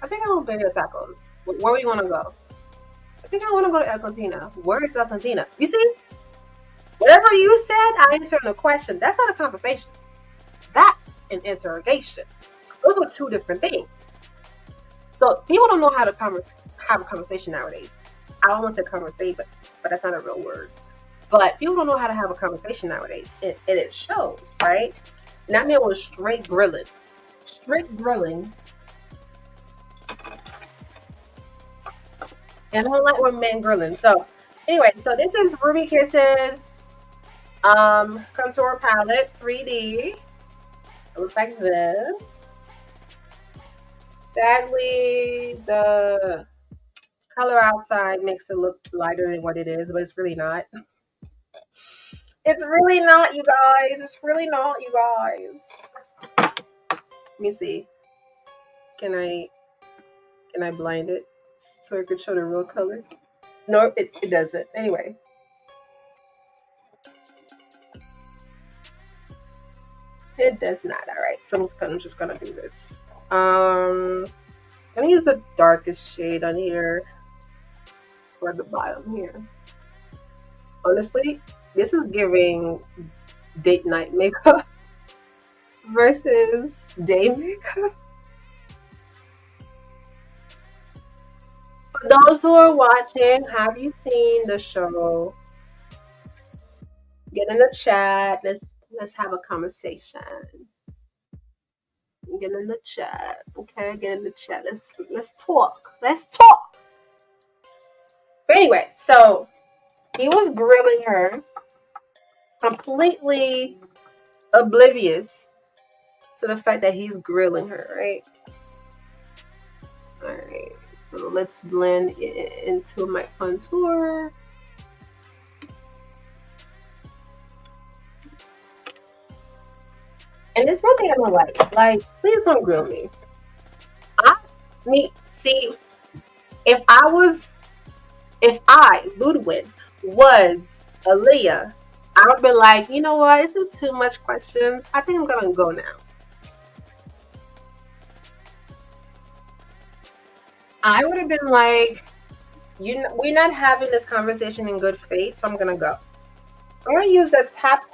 "I think I want bigger tacos. Where do you want to go?" "I think I want to go to El Cantina." "Where is El Cantina?" You see, whatever you said, I answered the question. That's not a conversation. That's an interrogation. Those are two different things. So people don't know how to have a conversation nowadays. I don't want to say conversate, but that's not a real word. But people don't know how to have a conversation nowadays, and it shows, right? And that man was straight grilling, and I don't like when men grilling. So anyway, so this is Ruby Kisses contour palette 3D. It looks like this. Sadly, the color outside makes it look lighter than what it is, but it's really not. It's really not, you guys. It's really not, you guys. Let me see. Can I blind it so it could show the real color? No, it doesn't. Anyway. It does not. All right. So I'm just gonna do this. I'm gonna use the darkest shade on here for the bottom here. Honestly, this is giving date night makeup versus day makeup. For those who are watching, have you seen the show? Get in the chat. Let's have a conversation. Get in the chat. Okay, get in the chat. Let's talk. Let's talk. But anyway, so he was grilling her, completely oblivious to the fact that he's grilling her, right? All right, so let's blend it into my contour. And there's one thing I don't like, please don't grill me. See, if I, Ludwin, was Aaliyah, I would be like, you know what, this is too much questions. I think I'm gonna go now. I would have been like, we're not having this conversation in good faith, so I'm gonna go. I'm gonna use the Tap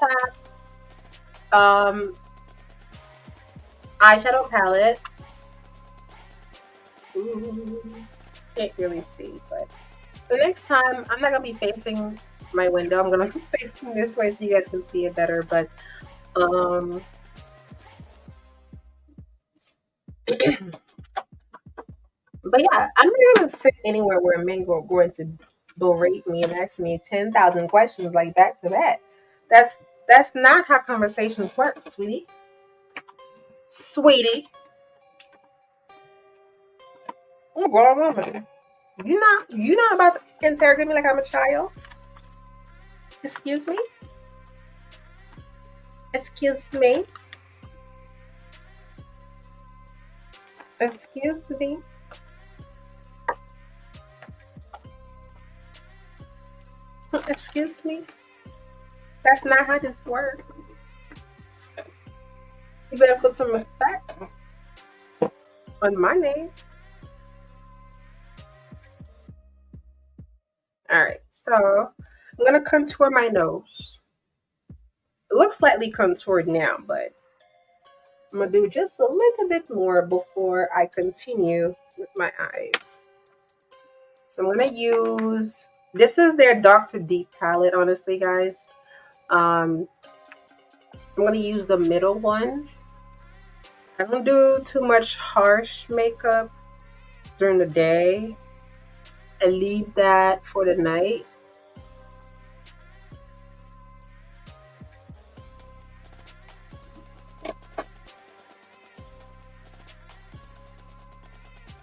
eyeshadow palette. Ooh, can't really see, but the next time I'm not gonna be facing my window. I'm gonna be facing this way so you guys can see it better. But but yeah, I'm not gonna sit anywhere where men are going to berate me and ask me 10,000 questions like back to back. That's not how conversations work, sweetie. Sweetie. I'm a grown woman. You're not about to interrogate me like I'm a child. Excuse me? Excuse me? Excuse me? Excuse me? That's not how this works. You better put some respect on my name. Alright, so I'm going to contour my nose. It looks slightly contoured now, but I'm going to do just a little bit more before I continue with my eyes. So I'm going to use, this is their Dr. Deep palette, honestly, guys. I'm going to use the middle one. I don't do too much harsh makeup during the day. I leave that for the night.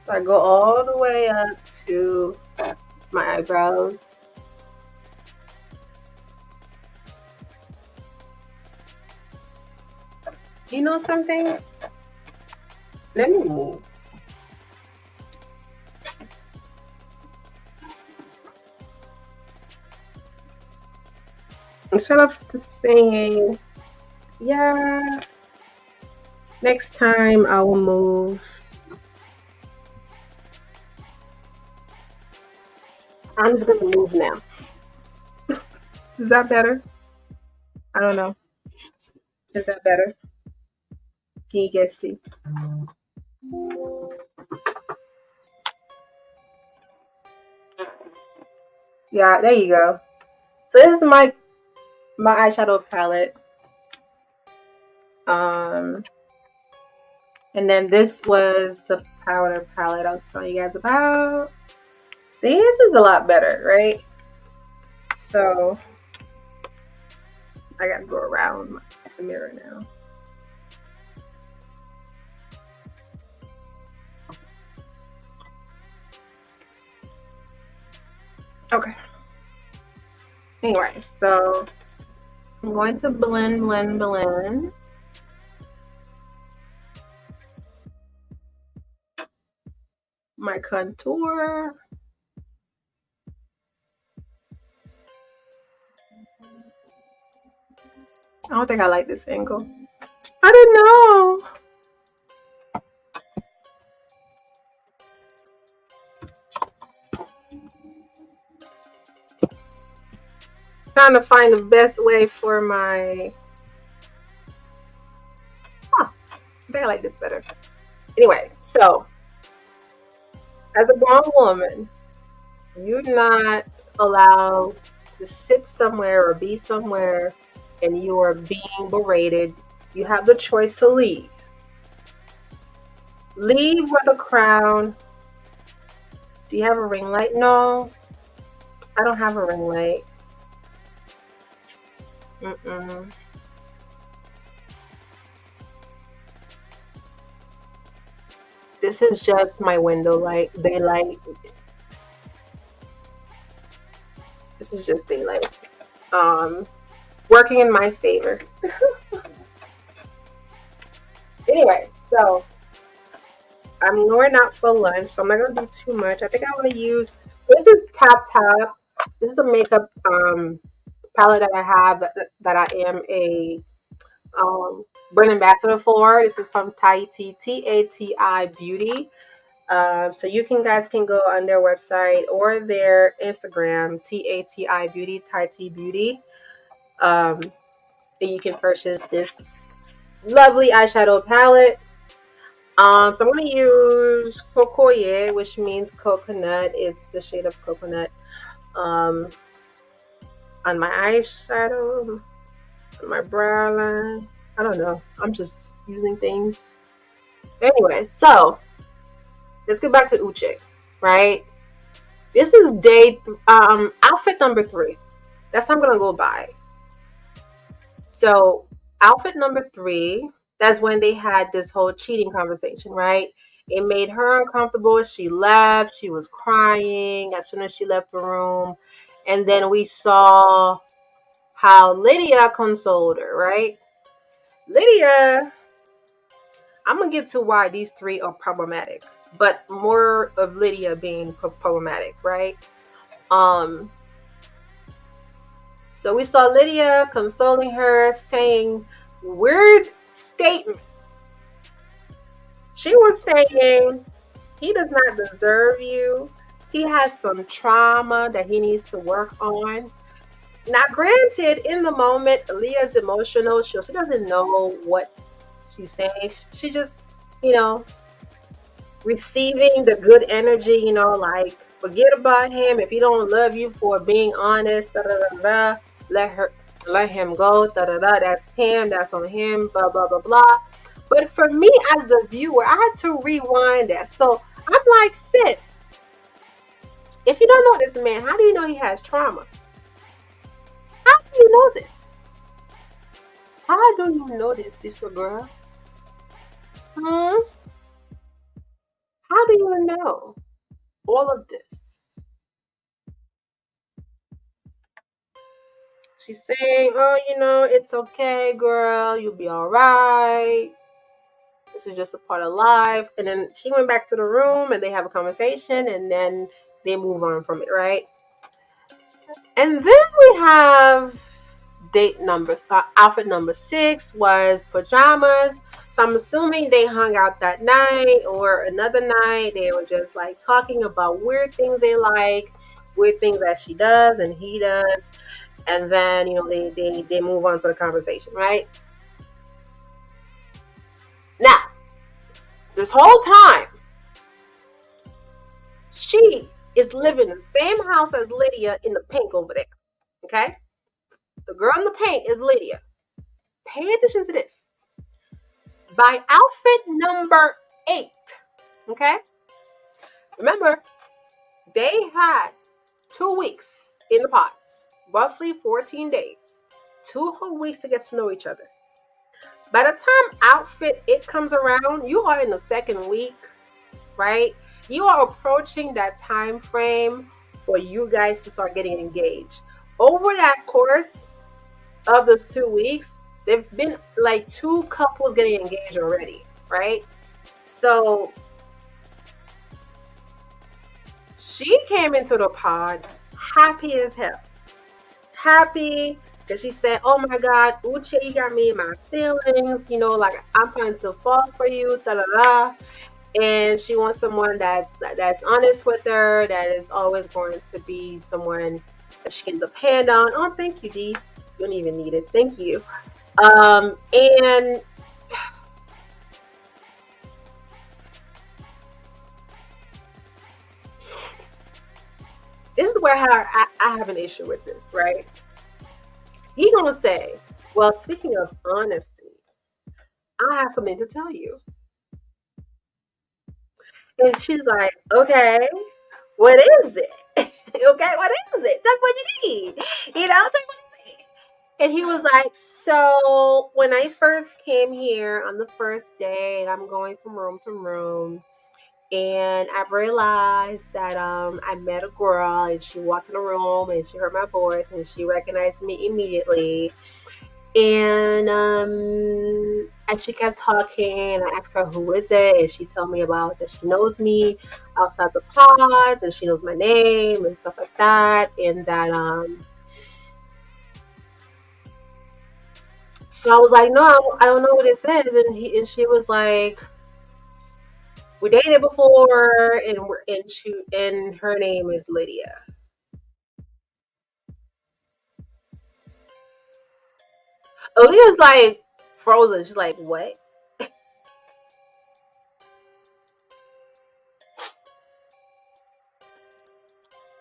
So I go all the way up to my eyebrows. You know something? Let me move. Instead of saying, yeah, next time I will move, I'm just gonna move now. Is that better? I don't know. Is that better? Can you guys see? Yeah, there you go. So this is my eyeshadow palette. Um, and then this was the powder palette I was telling you guys about. See, this is a lot better, right? So I gotta go around the mirror now. Okay. Anyway, so I'm going to blend my contour. I don't think I like this angle. I don't know. Trying to find the best way for my. Huh, I think I like this better. Anyway, so as a grown woman, you're not allowed to sit somewhere or be somewhere and you are being berated. You have the choice to leave. Leave with a crown. Do you have a ring light? No, I don't have a ring light. Mm-mm. This is just my window light, daylight. This is just daylight. Working in my favor. Anyway, so I'm going out for lunch, so I'm not gonna do too much. I think I want to use this is Tap Tap. This is a makeup palette that I have that I am a brand ambassador for. This is from Tahiti, Tati Beauty. So you guys can go on their website or their Instagram, Tati Beauty, Tahiti Beauty. And you can purchase this lovely eyeshadow palette. So I'm going to use Kokoye, which means coconut. It's the shade of coconut. On my eyeshadow, on my brow line. I don't know. I'm just using things. Anyway, so let's get back to Uche, right? This is outfit number 3. That's what I'm gonna go by. So outfit number 3, that's when they had this whole cheating conversation, right? It made her uncomfortable. She left. She was crying as soon as she left the room. And then we saw how Lydia consoled her, right? Lydia, I'm gonna get to why these 3 are problematic, but more of Lydia being problematic, right? So we saw Lydia consoling her, saying weird statements. She was saying he does not deserve you. He has some trauma that he needs to work on. Now, granted, in the moment, Leah's emotional. She doesn't know what she's saying. She just, receiving the good energy, like, forget about him. If he don't love you for being honest, da, da, da, da, let him go, da, da, da. That's him. That's on him, blah, blah, blah, blah. But for me as the viewer, I had to rewind that. So I'm like, sis, if you don't know this man, how do you know he has trauma? How do you know this? How do you know this, sister girl? How do you know all of this? She's saying, oh, it's okay, girl. You'll be all right. This is just a part of life. And then she went back to the room and they have a conversation and then they move on from it, right? And then we have outfit number 6 was pajamas. So I'm assuming they hung out that night or another night. They were just like talking about weird things they like, weird things that she does and he does. And then, they move on to the conversation, right? Now, this whole time, she is living in the same house as Lydia in the pink over there. Okay? The girl in the pink is Lydia. Pay attention to this. By outfit number 8, okay? Remember, they had 2 weeks in the pods, roughly 14 days, 2 whole weeks to get to know each other. By the time outfit 8 comes around, you are in the second week, right? You are approaching that time frame for you guys to start getting engaged. Over that course of those 2 weeks, there've been like 2 couples getting engaged already, right? So she came into the pod happy as hell. Happy because she said, "Oh my God, Uche, you got me in my feelings. You know, like I'm starting to fall for you, da da da." And she wants someone that's honest with her, that is always going to be someone that she can depend on. Oh, thank you, D. You don't even need it. Thank you. And this is where I have an issue with this, right? He gonna say, "Well, speaking of honesty, I have something to tell you." And she's like, "Okay, what is it?" Okay, what is it? Tell me what you need. Tell me what you need. And he was like, "So when I first came here on the first day, and I'm going from room to room, and I've realized that I met a girl, and she walked in the room, and she heard my voice, and she recognized me immediately. And she kept talking, and I asked her who is it, and she told me about that she knows me outside the pods, and she knows my name and stuff like that, and that so I was like, no, I don't know what it says, and she was like, we dated before, and her name is Lydia. Aaliyah's like frozen. She's like, what?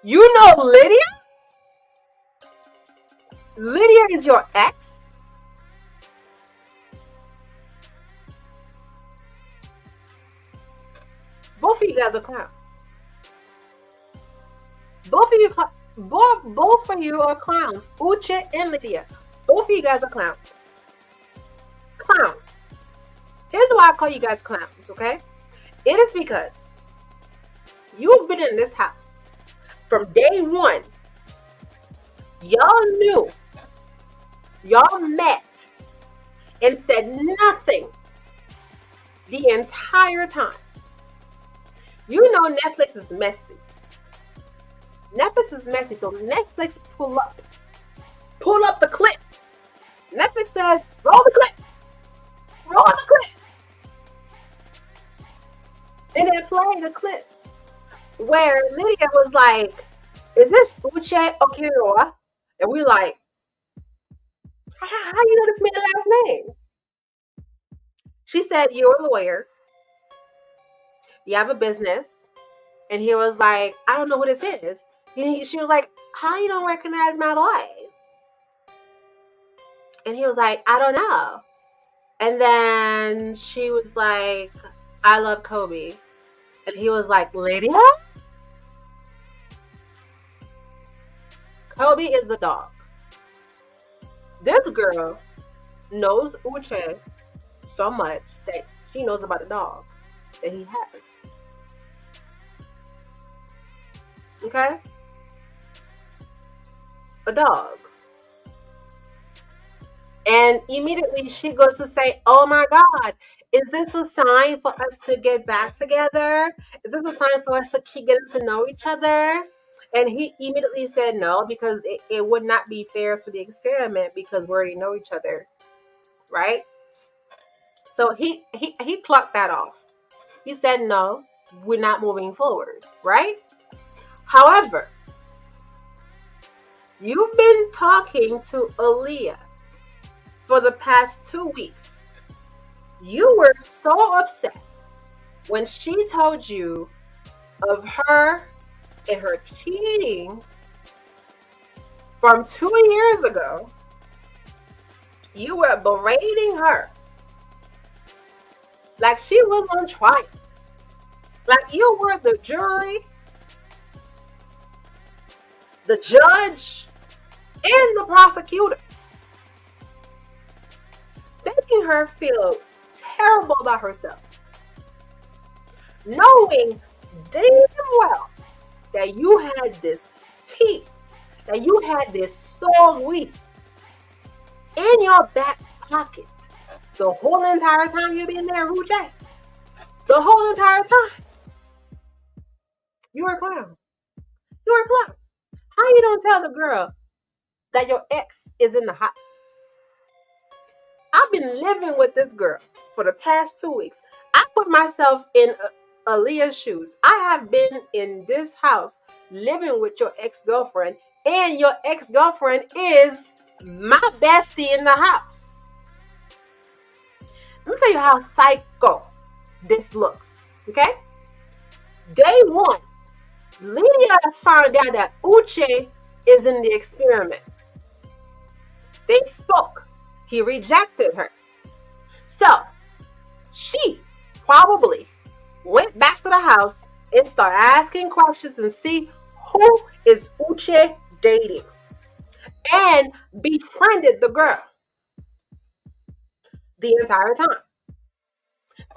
You know Lydia? Lydia is your ex? Both of you guys are clowns. Both of you, both of you are clowns. Uche and Lydia. Both of you guys are clowns. Clowns. Here's why I call you guys clowns, okay? It is because you've been in this house from day one. Y'all knew. Y'all met and said nothing the entire time. You know Netflix is messy. Netflix is messy, so Netflix pull up the clip. Netflix says, roll the clip. Roll the clip. And then play the clip where Lydia was like, is this Uche Okiro? And we like, how you know this man's last name? She said, you're a lawyer. You have a business. And he was like, I don't know what this is. She was like, how you don't recognize my voice? And he was like, I don't know. And then she was like, I love Kobe. And he was like, Lydia? Kobe is the dog. This girl knows Uche so much that she knows about the dog that he has. Okay? A dog. And immediately she goes to say, oh my God, is this a sign for us to get back together? Is this a sign for us to keep getting to know each other? And he immediately said no, because it would not be fair to the experiment because we already know each other, right? So he clocked that off. He said no, we're not moving forward, right? However, you've been talking to Aaliyah for the past 2 weeks. You were so upset when she told you of her and her cheating from 2 years ago, you were berating her like she was on trial. Like you were the jury, the judge, and the prosecutor. Making her feel terrible about herself. Knowing damn well that you had this tea, that you had this storm weed in your back pocket the whole entire time you've been there, Rouge. The whole entire time. You're a clown. You're a clown. How you don't tell the girl that your ex is in the house? I've been living with this girl for the past 2 weeks. I put myself in Aaliyah's shoes. I have been in this house living with your ex-girlfriend, and your ex-girlfriend is my bestie in the house. Let me tell you how psycho this looks, okay? Day one, Lydia found out that Uche is in the experiment. They spoke. He rejected her. So, she probably went back to the house and started asking questions and see who is Uche dating. And befriended the girl the entire time.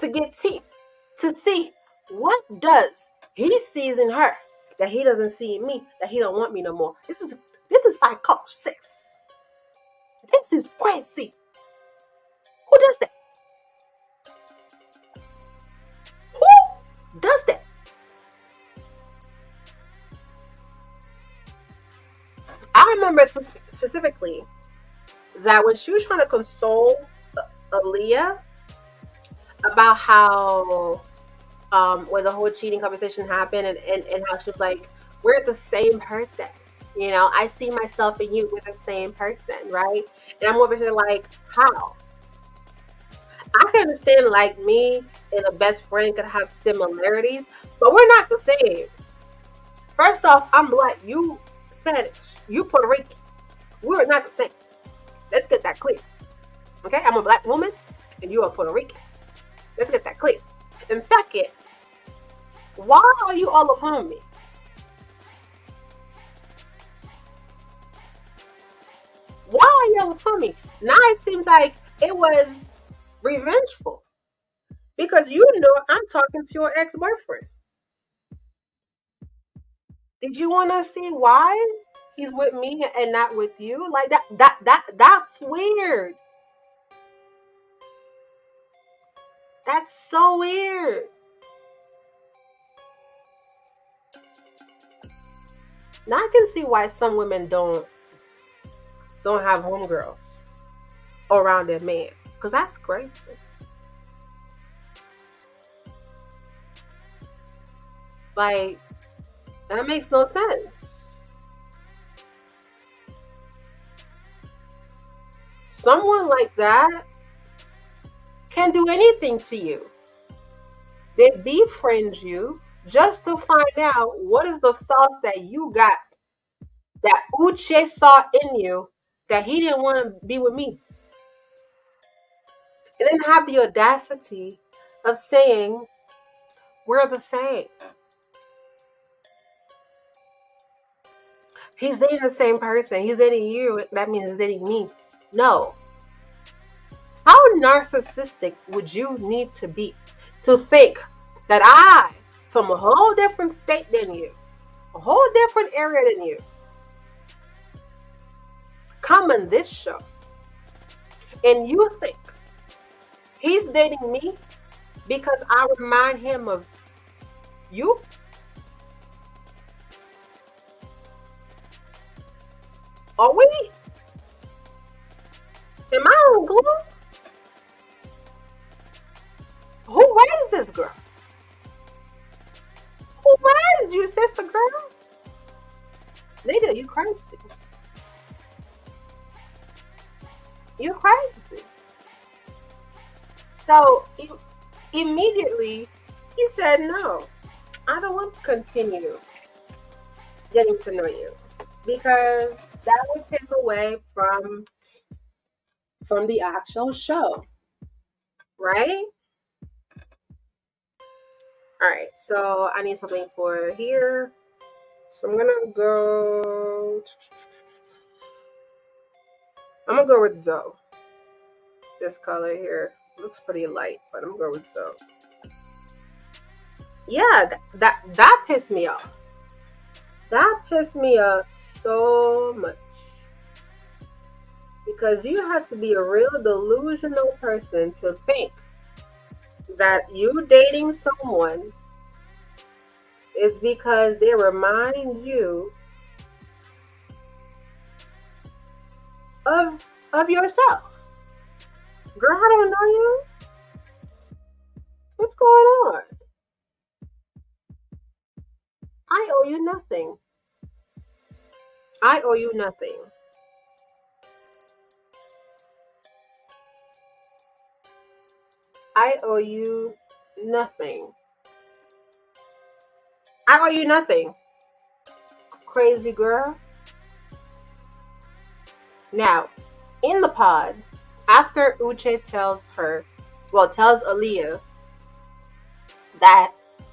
To get tea. To see what does he sees in her that he doesn't see in me, that he don't want me no more. This is psychosis. This is crazy. Who does that? Who does that? I remember specifically that when she was trying to console Aaliyah about how when the whole cheating conversation happened and how she was like, we're the same person. You know, I see myself and you with the same person, right? And I'm over here like, how? I can understand like me and a best friend could have similarities, but we're not the same. First off, I'm black, you Spanish, you Puerto Rican. We're not the same. Let's get that clear. Okay, I'm a black woman and you are Puerto Rican. Let's get that clear. And second, why are you all upon me? Why are you all upon me? Now it seems like it was revengeful because you know I'm talking to your ex-boyfriend. Did you want to see why he's with me and not with you? Like that's weird. That's so weird. Now I can see why some women don't have homegirls around their man, because that's crazy. Like, that makes no sense. Someone like that can do anything to you. They befriend you just to find out what is the sauce that you got that Uche saw in you that he didn't want to be with me. And then have the audacity of saying, we're the same. He's dating the same person. He's dating you. That means he's dating me. No. How narcissistic would you need to be to think that I, from a whole different state than you, a whole different area than you, come on this show and you think he's dating me because I remind him of you? Are we? Am I on glue? Who raised this girl? Who raised you, sister girl? Nigga, you crazy. You crazy. So immediately he said, no, I don't want to continue getting to know you, because that would take away from the actual show, right? All right, so I need something for here. So I'm gonna go with Zoe. This color here looks pretty light, but I'm gonna go with Zoe. Yeah, that pissed me off. That pissed me off so much, because you have to be a real delusional person to think that you dating someone is because they remind you of yourself. Girl, I don't know you. What's going on? I owe you nothing. I owe you nothing. I owe you nothing. I owe you nothing. Crazy girl. Now, in the pod, after Uche tells Aaliyah that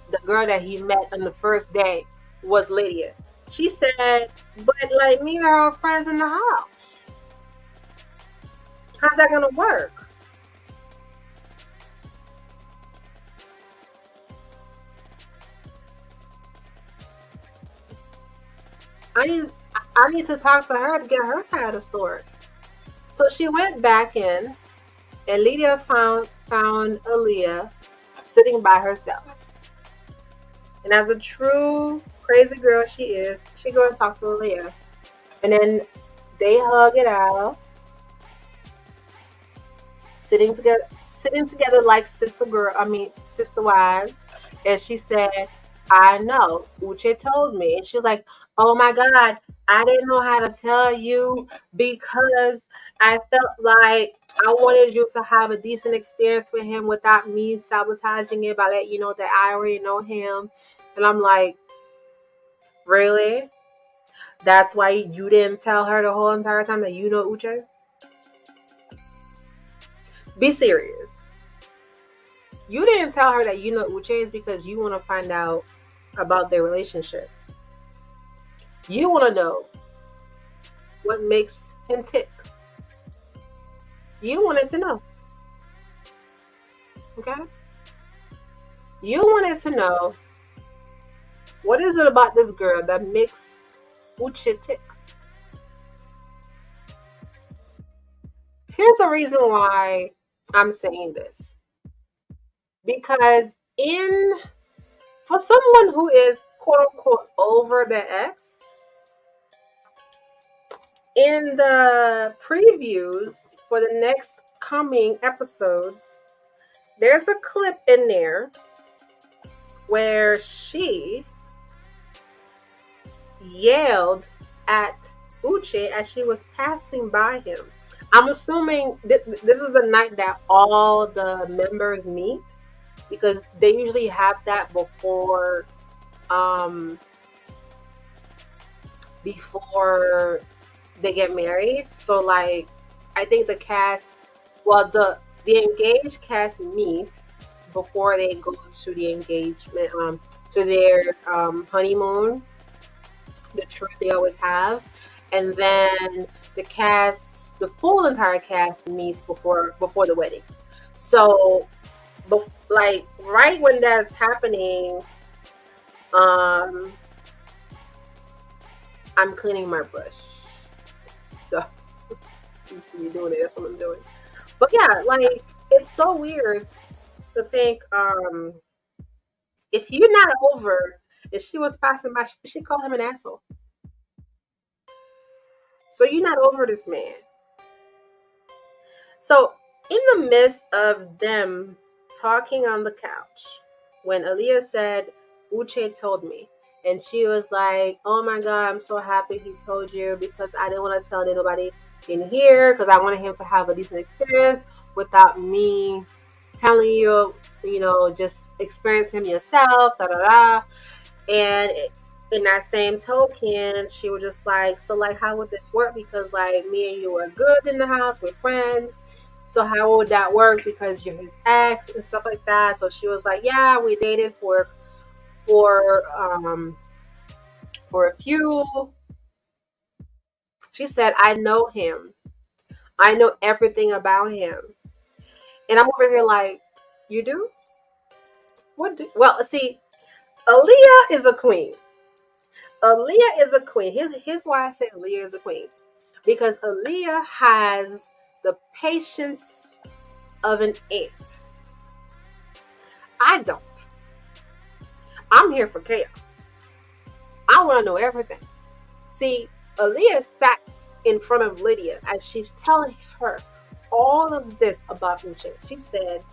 the girl that he met on the first day was Lydia, she said, but like me and her friends in the house. How's that gonna work? I need I need to talk to her to get her side of the story. So she went back in, and Lydia found Aaliyah sitting by herself. And as a true crazy girl she is, she go and talk to Aaliyah. And then they hug it out, sitting together like sister wives. And she said, I know, Uche told me. And she was like, oh my God, I didn't know how to tell you, because I felt like I wanted you to have a decent experience with him without me sabotaging it by letting you know that I already know him. And I'm like, really? That's why you didn't tell her the whole entire time that you know Uche? Be serious. You didn't tell her that you know Uche is because you want to find out about their relationship. You want to know what makes him tick. You wanted to know. Okay? You wanted to know, what is it about this girl that makes Uche tick? Here's the reason why I'm saying this. Because for someone who is quote unquote over their ex, in the previews for the next coming episodes, there's a clip in there where she yelled at Uche as she was passing by him. I'm assuming this is the night that all the members meet, because they usually have that before they get married. So like, I think the cast, well, the engaged cast meet before they go to the engagement, to their honeymoon, the trip they always have, and then the full entire cast meets before the weddings. So, like right when that's happening, I'm cleaning my brush. So, seems to be doing it. That's what I'm doing. But yeah, like, it's so weird to think, if you're not over, if she was passing by, she called him an asshole. So you're not over this man. So in the midst of them talking on the couch, when Aaliyah said, Uche told me, and she was like, oh my God, I'm so happy he told you, because I didn't want to tell nobody in here, because I wanted him to have a decent experience without me telling you, just experience him yourself, da da da. And in that same token, she was just like, so like, how would this work? Because like me and you are good in the house, we're friends. So how would that work? Because you're his ex and stuff like that. So she was like, yeah, we dated for um for a few. She said, I know him. I know everything about him. And I'm over here like, you do? What do? Well, see, Aaliyah is a queen. Aaliyah is a queen. Here's why I say Aaliyah is a queen. Because Aaliyah has the patience of an ant. I don't. I'm here for chaos. I want to know everything. See, Aaliyah sat in front of Lydia as she's telling her all of this about Uche. She said,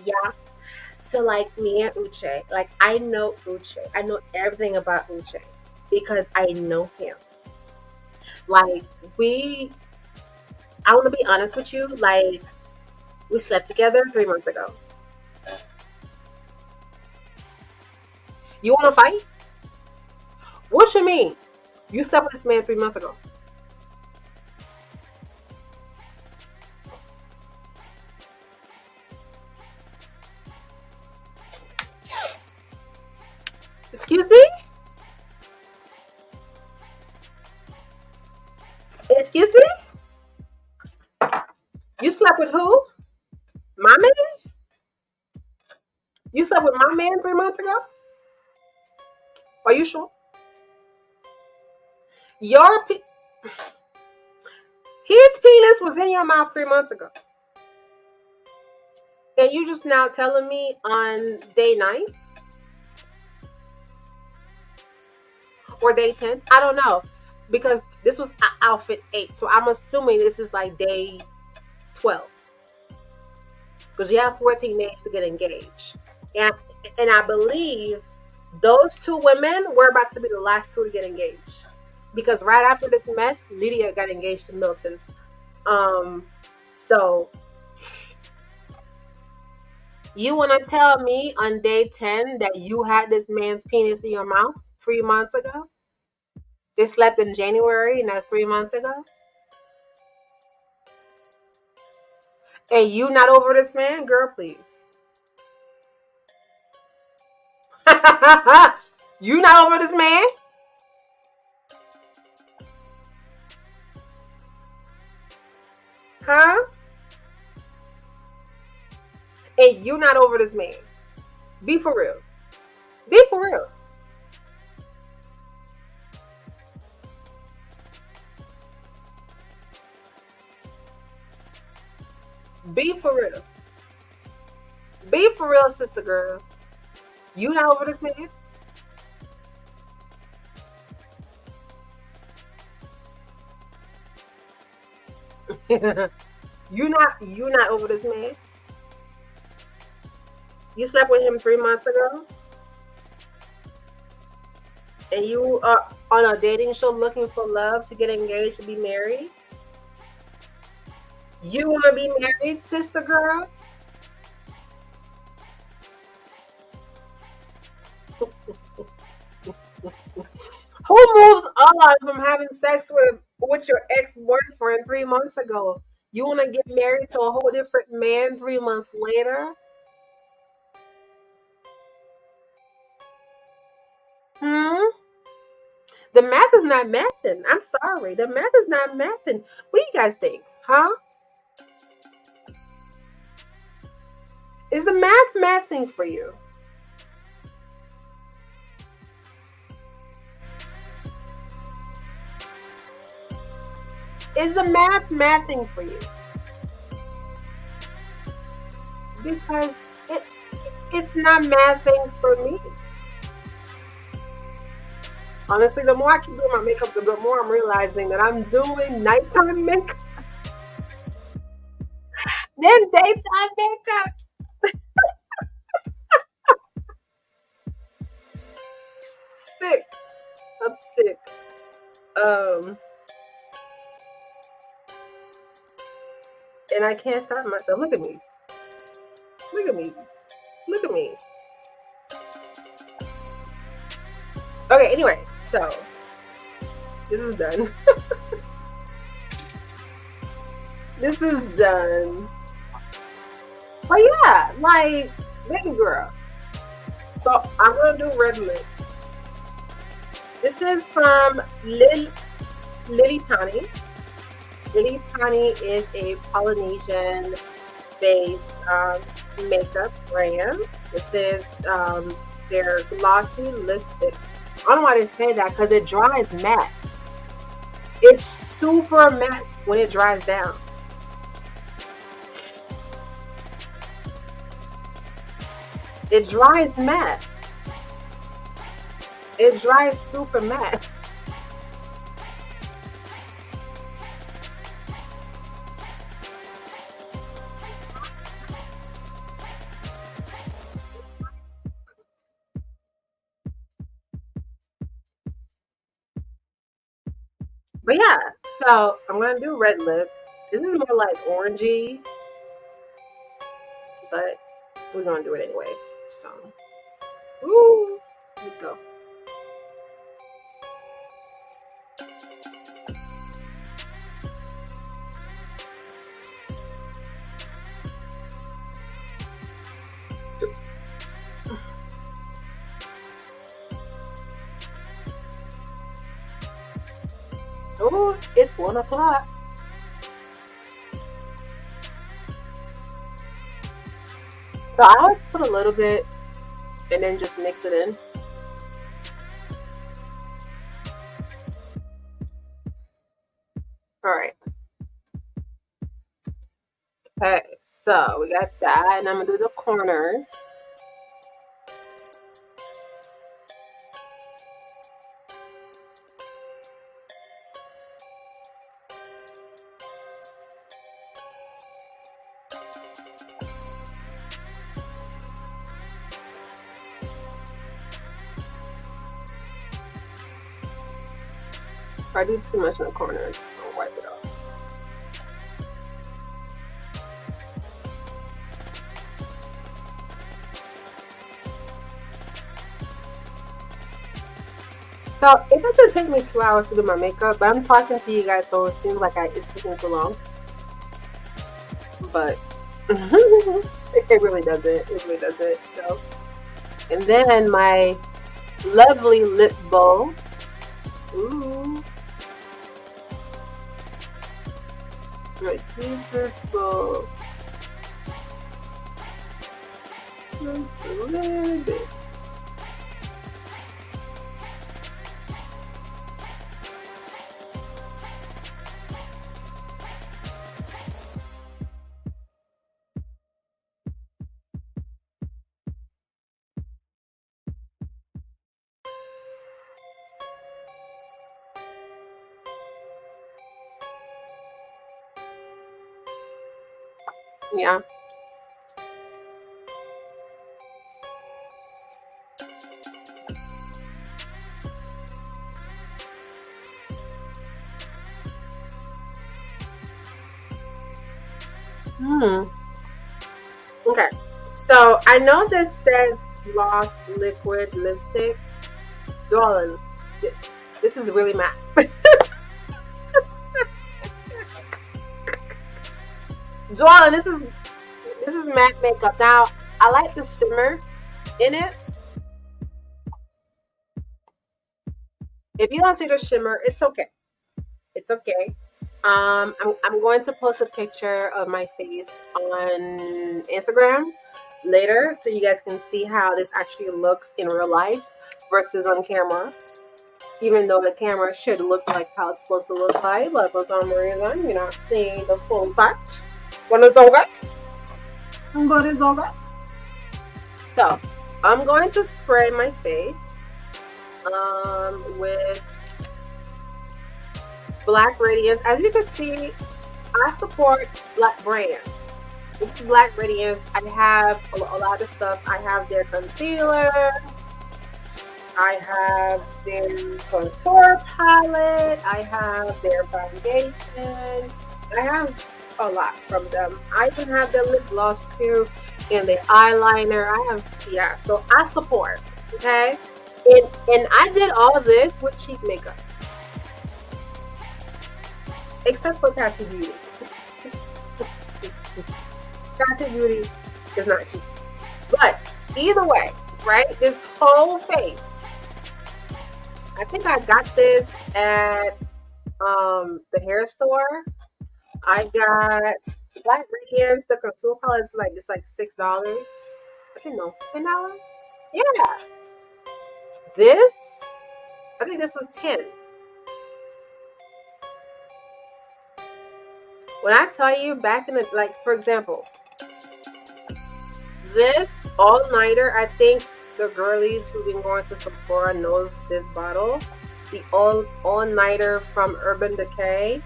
yeah. So like me and Uche, like I know Uche. I know everything about Uche because I know him. Like I want to be honest with you, like we slept together 3 months ago. You want to fight? What you mean? You slept with this man 3 months ago. Excuse me? Excuse me? You slept with who? My man? You slept with my man 3 months ago? Are you sure? Your his penis was in your mouth 3 months ago. And you just now telling me on day 9 or day 10? I don't know. Because this was outfit 8. So I'm assuming this is like day 12. Because you have 14 days to get engaged. And I believe those two women were about to be the last two to get engaged. Because right after this mess, Lydia got engaged to Milton. So you want to tell me on day 10 that you had this man's penis in your mouth 3 months ago? They slept in January and that's 3 months ago? And you not over this man? Girl, please. You not over this man? Huh? And you not over this man? Be for real. Be for real. Be for real. Be for real, sister girl. You not over this man? You not over this man? You slept with him 3 months ago? And you are on a dating show looking for love to get engaged to be married? You want to be married, sister girl? Who moves on from having sex with your ex-boyfriend 3 months ago? You want to get married to a whole different man 3 months later? Hmm? The math is not mathing. I'm sorry. The math is not mathing. What do you guys think? Huh? Is the math mathing for you? Is the math mathing for you? Because it's not mathing for me. Honestly, the more I keep doing my makeup, the more I'm realizing that I'm doing nighttime makeup, then daytime makeup. Sick. I'm sick. Um, and I can't stop myself. Look at me. Look at me. Look at me. Okay, anyway, so this is done. This is done. But yeah, like, baby girl. So I'm gonna do red lip. This is from Lily Pani. Lily Pani is a Polynesian based makeup brand. This is their glossy lipstick. I don't know why they say that because it dries matte. It's super matte when it dries down. It dries matte. It dries super matte. But yeah, so I'm gonna do red lip. This is more like orangey, but we're gonna do it anyway. So, ooh, let's go. Oh, it's 1 o'clock. So I always put a little bit and then just mix it in. All right. Okay, so we got that, and I'm gonna do the corners. If I do too much in the corner, I'm just gonna wipe it off. So it doesn't take me 2 hours to do my makeup, but I'm talking to you guys, so it seems like it's taking too long. But it really doesn't. It really doesn't. So, and then my lovely lip bow. Ooh. Right, beautiful. Just a little bit. Yeah. Okay. So I know this says gloss liquid lipstick. Darling, this is really matte. Darling, this is matte makeup. Now I like the shimmer in it. If you don't see the shimmer, it's okay. It's okay. I'm going to post a picture of my face on Instagram later so you guys can see how this actually looks in real life versus on camera. Even though the camera should look like how it's supposed to look like, but for some reason you're not seeing the full fact. But it's okay. But it's okay. So I'm going to spray my face with Black Radiance. As you can see, I support Black brands. With Black Radiance, I have a lot of stuff. I have their concealer. I have their contour palette. I have their foundation. I have a lot from them. I even have their lip gloss too, and the eyeliner. I have, yeah. So I support. Okay. And I did all of this with cheap makeup, except for Tattoo Beauty. Tattoo Beauty is not cheap. But either way, right? This whole face. I think I got this at the hair store. I got Black Radiance, the contour color is like it's like $6. I think no, $10. Yeah. This I think this was 10. When I tell you back in the like for example, this all-nighter, I think the girlies who've been going to Sephora knows this bottle. The all-nighter from Urban Decay.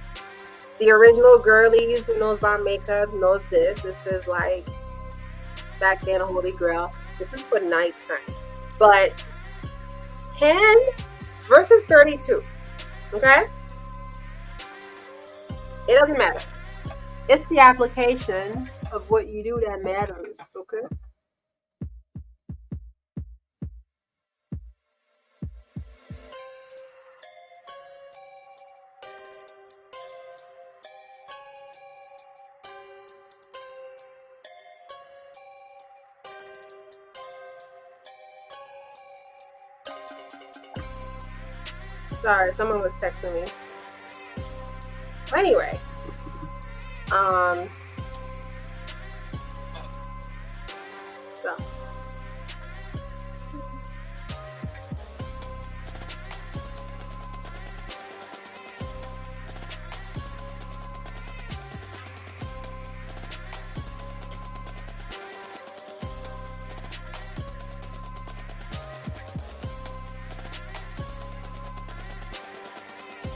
The original girlies who knows about makeup knows this. This is like back then a holy grail. This is for nighttime. But 10 versus 32. Okay? It doesn't matter. It's the application of what you do that matters. Okay? Sorry, someone was texting me. But anyway, so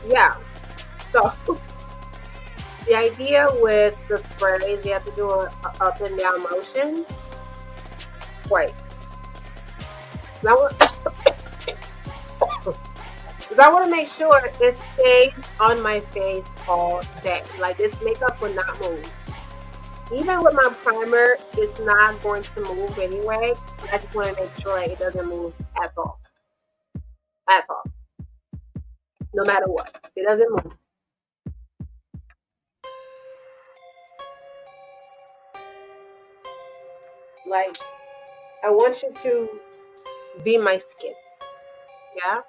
yeah, so the idea with the spray is you have to do a up and down motion twice. Now, because I want to make sure it stays on my face all day. Like this makeup will not move. Even with my primer, it's not going to move anyway. I just want to make sure it doesn't move at all. At all. No matter what. It doesn't move. Like, I want you to be my skin. Yeah?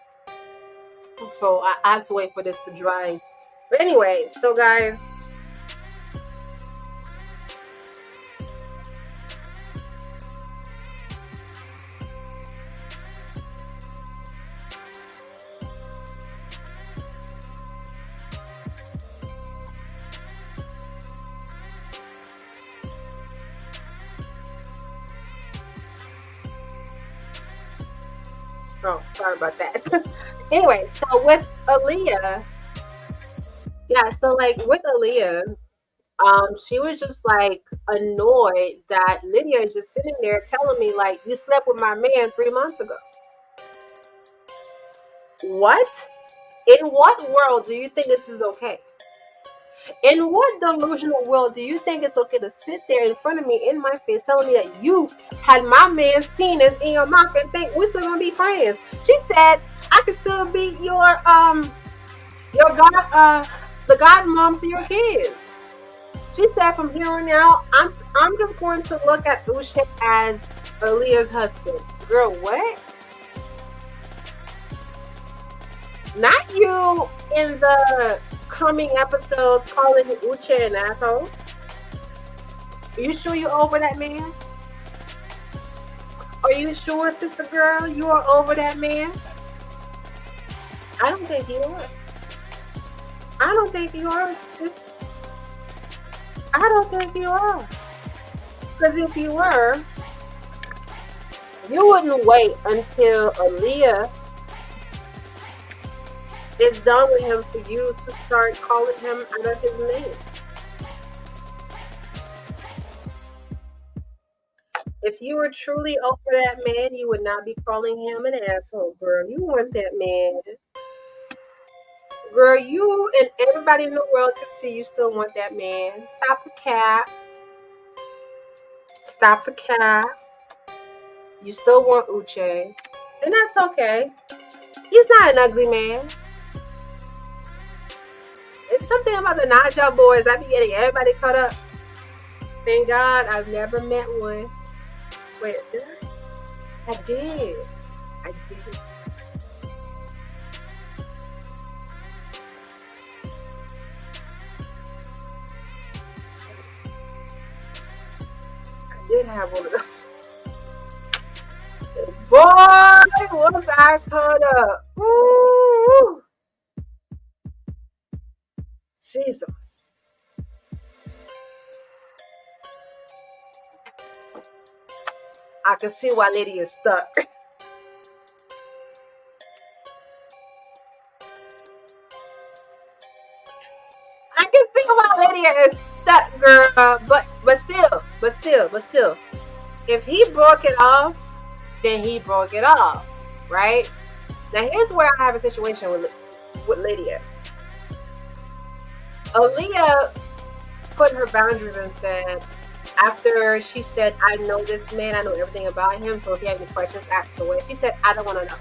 So I have to wait for this to dry. But anyway, so guys, oh, sorry about that. Anyway, so with Aaliyah, yeah, so like with Aaliyah, she was just like annoyed that Lydia is just sitting there telling me like you slept with my man 3 months ago. What? In what world do you think this is okay? In what delusional world do you think it's okay to sit there in front of me in my face telling me that you had my man's penis in your mouth and think we're still gonna be friends? She said I could still be your god the godmom to your kids. She said from here on out, I'm just going to look at Uche as Aaliyah's husband. Girl, what? Not you in the coming episodes calling Uche an asshole. Are you sure you're over that man? Are you sure, sister girl, you are over that man? I don't think you are. I don't think you are, sis. I don't think you are. Because if you were, you wouldn't wait until Aaliyah is done with him for you to start calling him out of his name. If you were truly over that man, you would not be calling him an asshole, girl. You want that man. Girl, you and everybody in the world can see you still want that man. Stop the cap. Stop the cap. You still want Uche. And that's okay. He's not an ugly man. It's something about the Naja boys. I be getting everybody caught up. Thank God I've never met one. Wait, did I? I did. I did. I did have one of those. Boy, was I caught up. Ooh, Jesus. I can see why Lydia is stuck. I can see why Lydia is stuck, girl. But still. If he broke it off, then he broke it off, right? Now here's where I have a situation with Lydia. Aaliyah put her boundaries and said, after she said, I know this man, I know everything about him, so if you have any questions, ask away. She said, I don't want to know.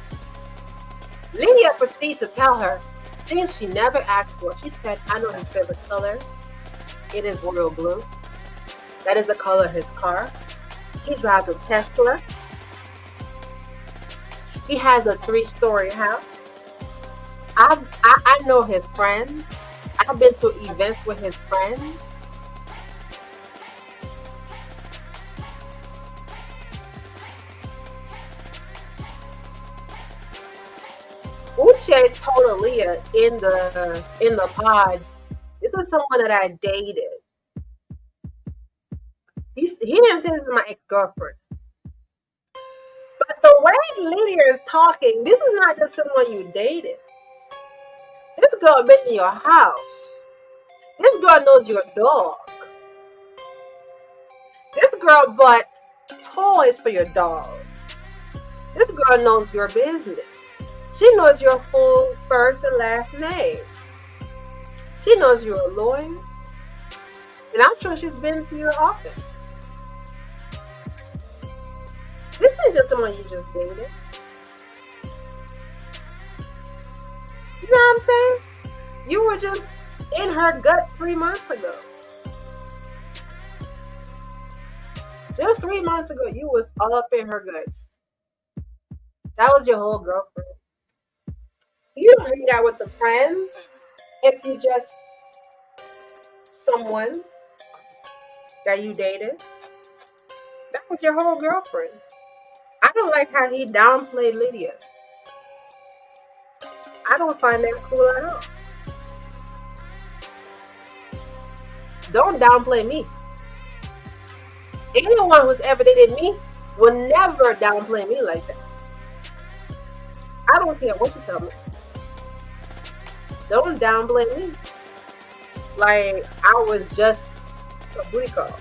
Lydia proceeds to tell her things she never asked for. She said, I know his favorite color. It is royal blue. That is the color of his car. He drives a Tesla. He has a 3-story house. I know his friends. I've been to events with his friends. Uche told Aaliyah in the pods, this is someone that I dated. He didn't say this is my ex-girlfriend. But the way Lydia is talking, this is not just someone you dated. This girl been in your house. This girl knows your dog. This girl bought toys for your dog. This girl knows your business. She knows your full first and last name. She knows you're a lawyer. And I'm sure she's been to your office. This ain't just someone you just dated. You know what I'm saying? You were just in her guts 3 months ago. Just 3 months ago, you was all up in her guts. That was your whole girlfriend. You don't hang out with the friends if you just someone that you dated. That was your whole girlfriend. I don't like how he downplayed Lydia. I don't find that cool at all. Don't downplay me. Anyone who's ever dated me will never downplay me like that. I don't care what you tell me. Don't downplay me. Like I was just a booty call.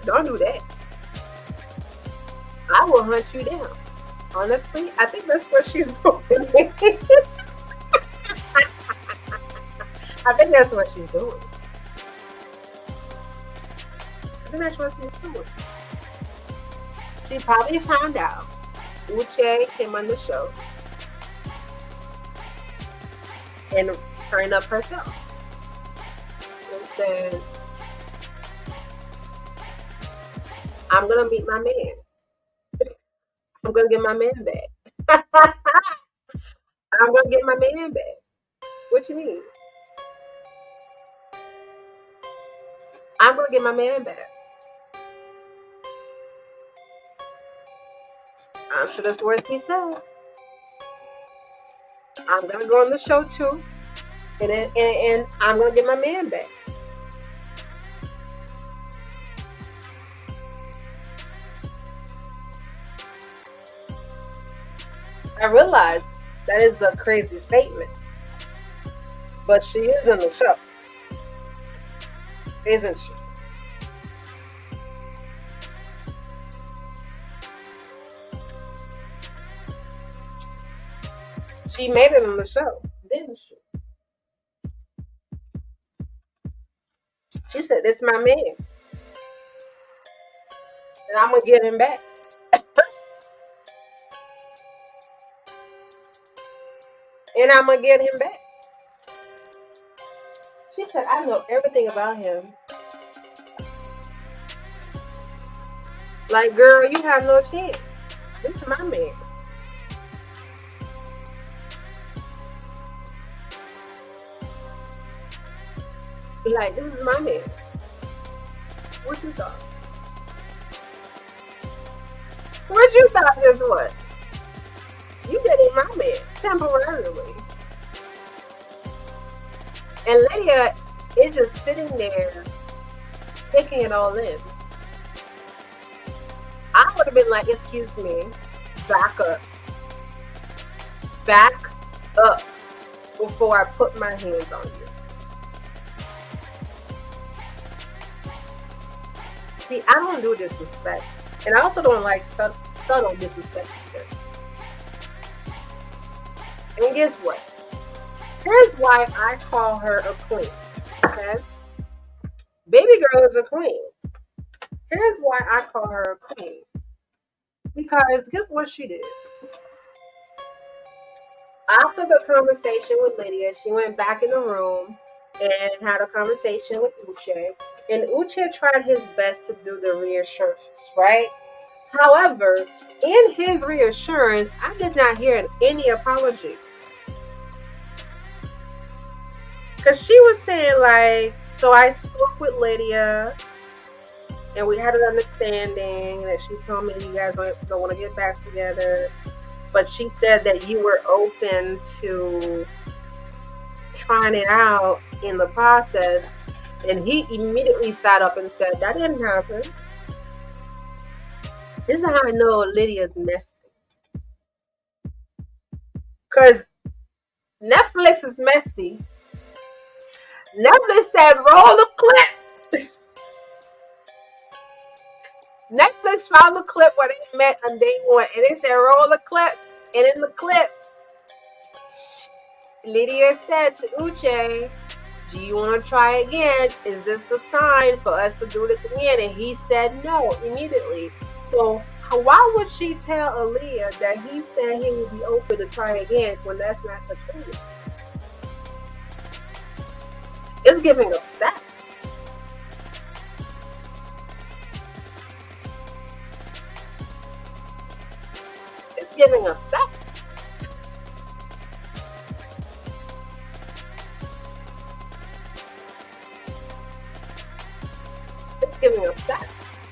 Don't do that. I will hunt you down. Honestly, I think that's what she's doing. I think that's what she's doing. I think that's what she's doing. She probably found out Uche came on the show and signed up herself and said, I'm gonna meet my man. I'm gonna get my man back. I'm gonna get my man back. What you mean? I'm gonna get my man back. I'm sure that's the words he said. I'm gonna go on the show too, and I'm gonna get my man back. I realize that is a crazy statement, but she is in the show, isn't she? She made it on the show, didn't she? She said, "This is my man." and I'm gonna get him back. And I'm gonna get him back. She said, I know everything about him. Like, girl, you have no chance. This is my man. Like, this is my man. What you thought? What you thought this was? You getting my man temporarily. And Lydia is just sitting there taking it all in. I would have been like, excuse me, back up. Back up before I put my hands on you. See, I don't do disrespect. And I also don't like subtle disrespect either. And guess what? Here's why I call her a queen. Okay? Baby girl is a queen. Here's why I call her a queen. Because guess what she did? After the conversation with Lydia, she went back in the room and had a conversation with Uche. And Uche tried his best to do the reassurance, right? However, in his reassurance, I did not hear any apology. Because she was saying, like, so I spoke with Lydia and we had an understanding that she told me you guys don't want to get back together. But she said that you were open to trying it out in the process. And he immediately sat up and said, that didn't happen. This is how I know Lydia's messy. Because Netflix is messy. Netflix says, roll the clip. Netflix found the clip where they met on day one. And they said, roll the clip. And in the clip, Lydia said to Uche, do you want to try again? Is this the sign for us to do this again? And he said no immediately. So why would she tell Aaliyah that he said he would be open to try again when that's not the truth? It's giving obsessed. It's giving obsessed. It's giving obsessed.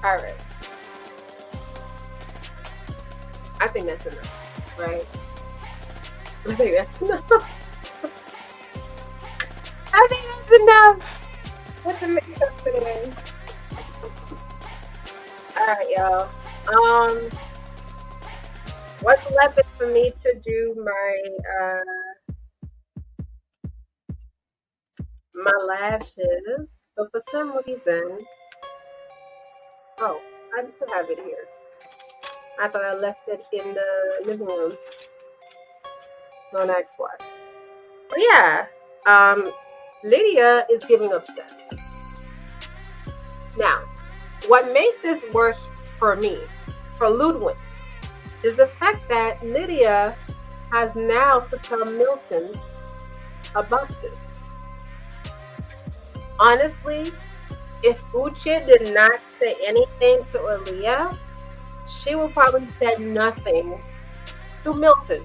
All right. I think that's enough, right? I think that's enough. I think that's enough. What's the makeup today? All right, y'all. What's left is for me to do my lashes, but for some reason, oh, I do have it here. I thought I left it in the living room. Don't ask why. But yeah, Lydia is giving obsessed. Now, what made this worse for me, for Loudwine, is the fact that Lydia has now to tell Milton about this. Honestly, if Uche did not say anything to Aaliyah, she would probably say nothing to Milton.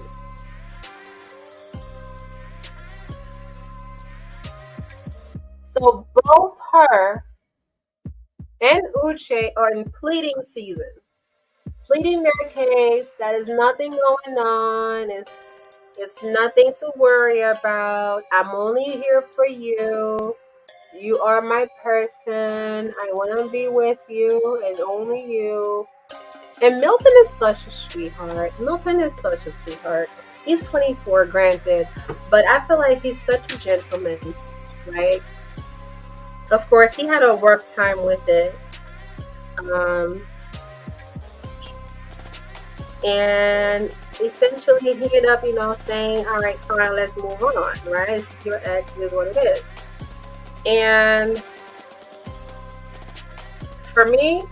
So both her and Uche are in pleading season. Pleading their case. That is nothing going on. It's nothing to worry about. I'm only here for you. You are my person. I want to be with you and only you. And Milton is such a sweetheart. Milton is such a sweetheart. He's 24, granted, but I feel like he's such a gentleman, right? Of course, he had a rough time with it. And essentially he ended up, saying, all right, fine, let's move on, right? This is your ex, it is what it is. And For me,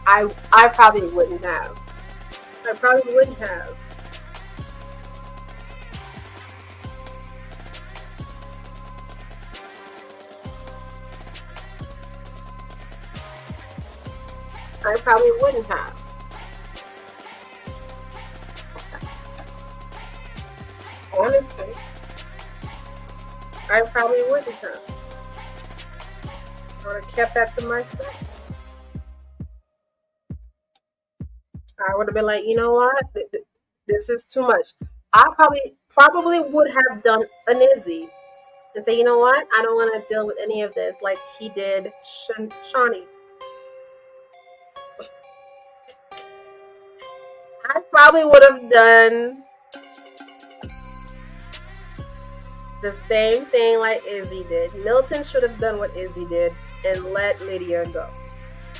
I probably wouldn't have. I probably wouldn't have. I probably wouldn't have. Honestly, I probably wouldn't have. I would have kept that to myself. I would have been like, you know what? This is too much. I probably would have done an Izzy and say, you know what? I don't want to deal with any of this like he did Shawnee. I probably would have done the same thing like Izzy did. Milton should have done what Izzy did and let Lydia go.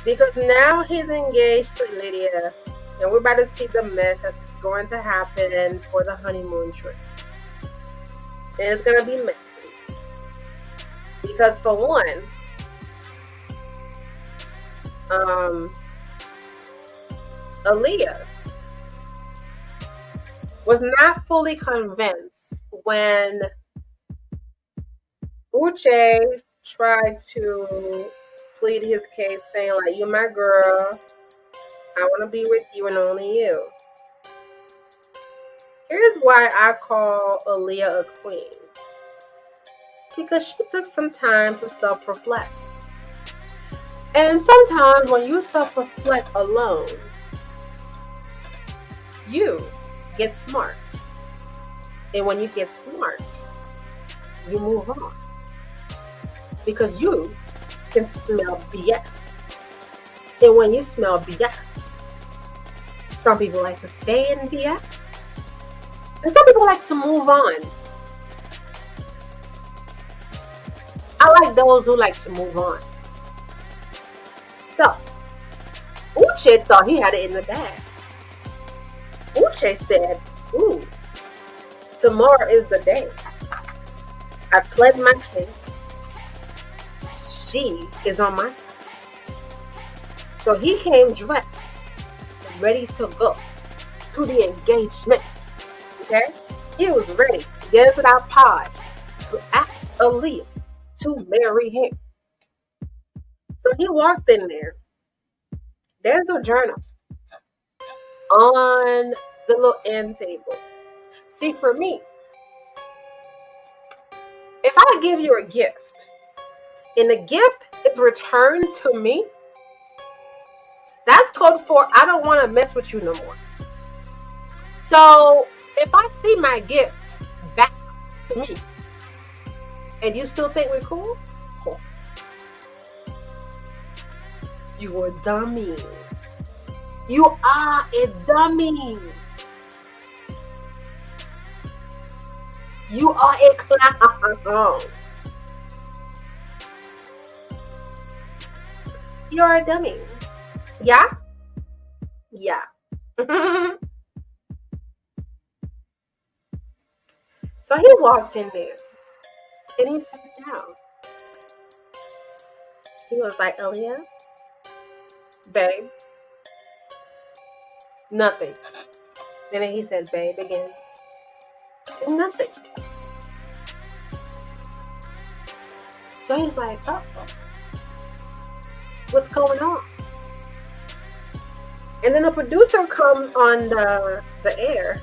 Because now he's engaged to Lydia, and we're about to see the mess that's going to happen for the honeymoon trip. And it's going to be messy. Because for one, Aaliyah was not fully convinced when Uche tried to plead his case, saying like, "You're my girl. I want to be with you and only you." Here's why I call Aaliyah a queen. Because she took some time to self-reflect. And sometimes when you self-reflect alone, you get smart. And when you get smart, you move on. Because you can smell BS. And when you smell BS, some people like to stay in BS. And some people like to move on. I like those who like to move on. So, Uche thought he had it in the bag. Uche said, "Ooh, tomorrow is the day. I pled my case. She is on my side." So he came dressed, ready to go to the engagement. Okay? He was ready to get into that pod to ask Aaliyah to marry him. So he walked in there. There's a journal on the little end table. See, for me, if I give you a gift and the gift is returned to me, that's code for I don't want to mess with you no more. So if I see my gift back to me and you still think we're cool, oh, you a dummy. You are a dummy. You are a clown. You're a dummy. Yeah? Yeah. So he walked in there and he sat down. He was like, "Aaliyah, babe, nothing." And then he said, "Babe," again. Nothing. So he's like, "Oh, what's going on?" And then the producer comes on the air,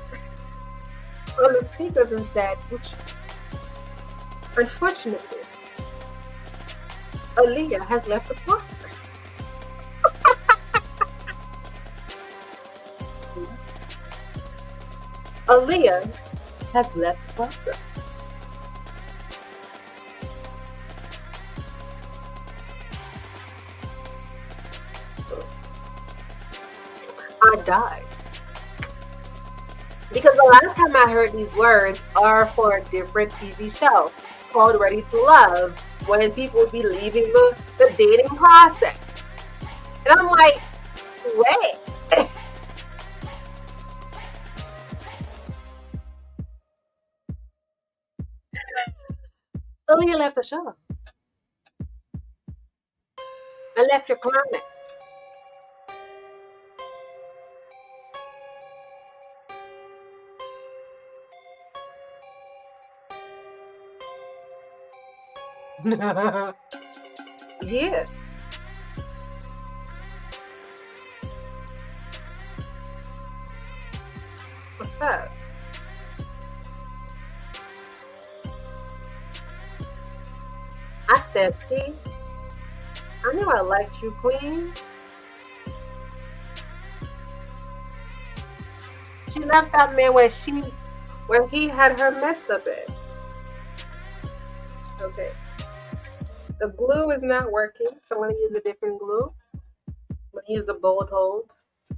on the speakers, and said, "Which, unfortunately, Aaliyah has left the process." Aaliyah has left the process. I died. Because the last time I heard these words are for a different TV show called Ready to Love, when people would be leaving the dating process. And I'm like, wait. Aaliyah left the show. and left your climax. Yeah, obsessed. I said, see, I knew I liked you, Queen. She left that man where he had her messed up at. Okay. The glue is not working, so I'm gonna use a different glue. I'm gonna use a bold hold. The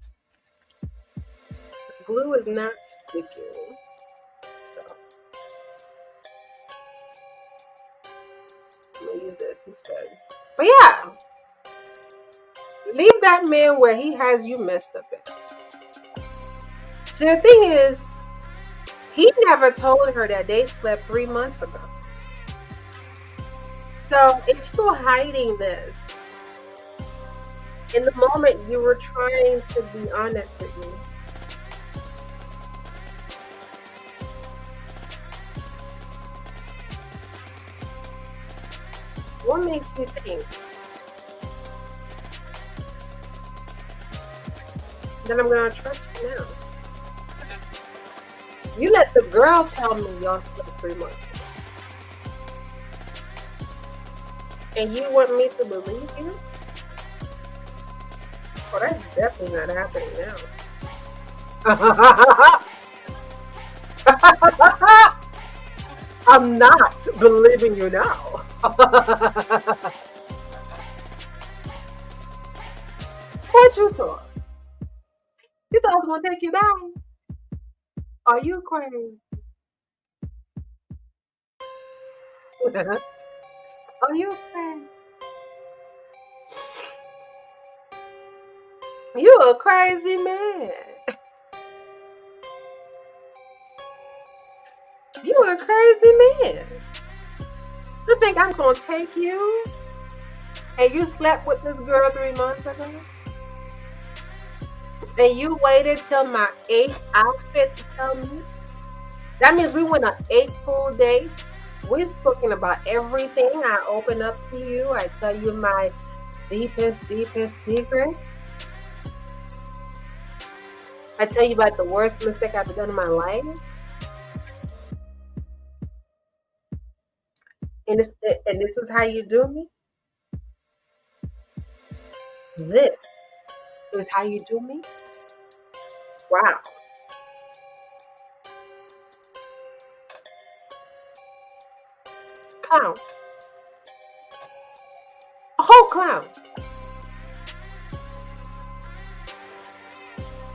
glue is not sticking. So I'm gonna use this instead. But yeah, leave that man where he has you messed up at. So the thing is, he never told her that they slept 3 months ago. So if you're hiding this, in the moment you were trying to be honest with me, what makes you think that I'm gonna trust you now? You let the girl tell me y'all slept 3 months ago. And you want me to believe you? Well, that's definitely not happening now. I'm not believing you now. What you thought? You thought I was gonna take you back? Are you crazy? Are you crazy? You a crazy man. You a crazy man. You think I'm gonna take you? And you slept with this girl 3 months ago? And you waited till my 8th outfit to tell me? That means we went on 8 full dates. We've spoken about everything. I open up to you. I tell you my deepest secrets. I tell you about the worst mistake I've done in my life. And this is how you do me? This is how you do me? Wow. Clown. A whole clown.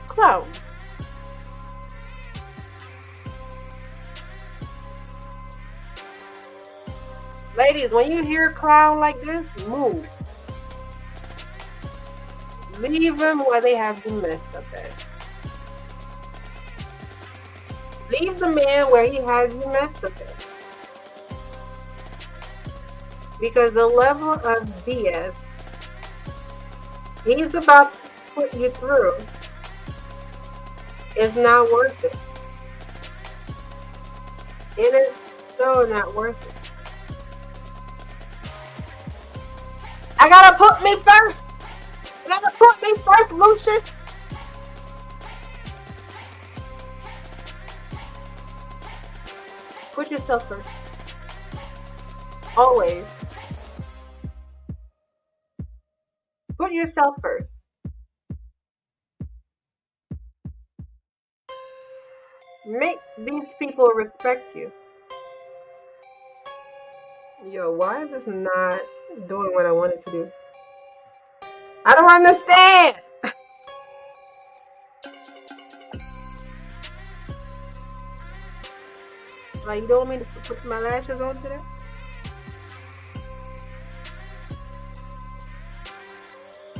Clowns. Ladies, when you hear a clown like this, move. Leave them where they have been messed up at. Leave the man where he has you messed up at. Because the level of BS he's about to put you through is not worth it. It is so not worth it. I gotta put me first. You gotta put me first, Lucius. Put yourself first. Always. Put yourself first. Make these people respect you. Yo, why is this not doing what I want it to do? I don't understand. Like, you don't want me to put my lashes on today?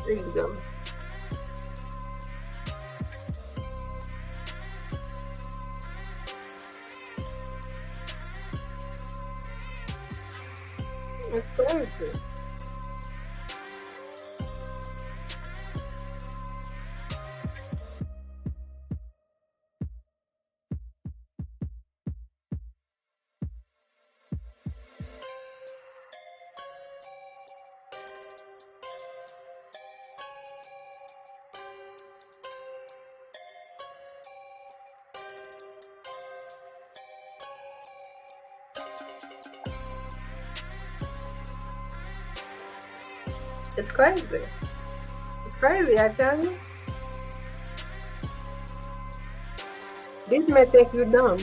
There you go. It's crazy. It's crazy. It's crazy, I tell you. These men think you're dumb.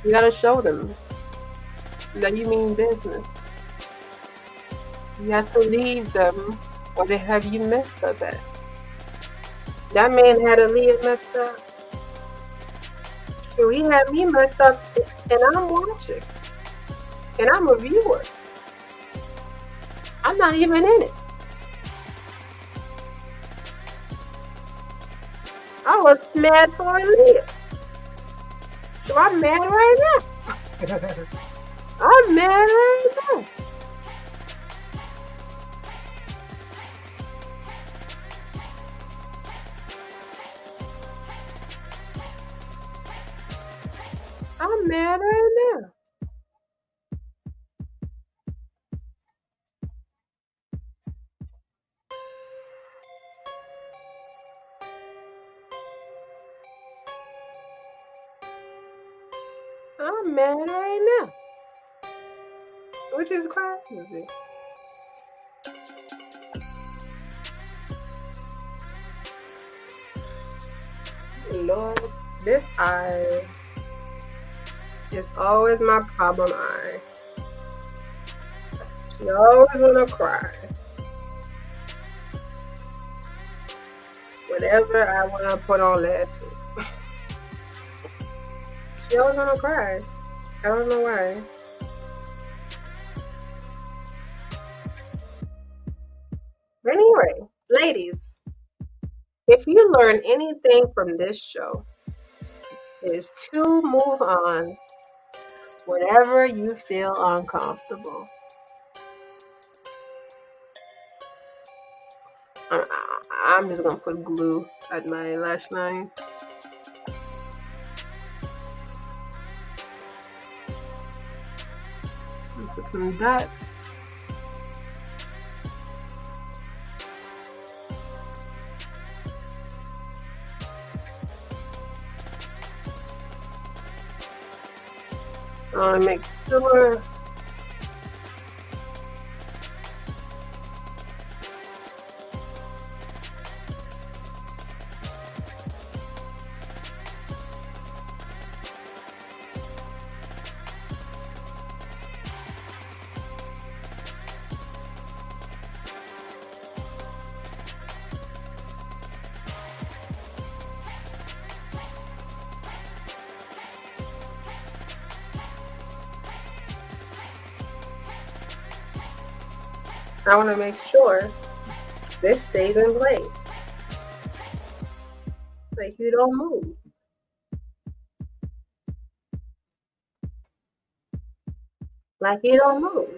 You gotta show them that you mean business. You have to leave them, or they have you messed up at. That man had Aaliyah messed up. So he had me messed up, and I'm watching. And I'm a viewer. I'm not even in it. I was mad for Aaliyah. So I'm mad right now. I'm mad right now. I'm mad right now. I'm mad right now. Which is crazy. Lord, this eye is always my problem eye. You always want to cry. Whenever I want to put on lashes. She always want to cry. I don't know why. But anyway, ladies, if you learn anything from this show, is to move on whenever you feel uncomfortable. I'm just gonna put glue at my lash line. Put some dots. I want to make sure. I want to make sure this stays in place. Like you don't move. Like you don't move.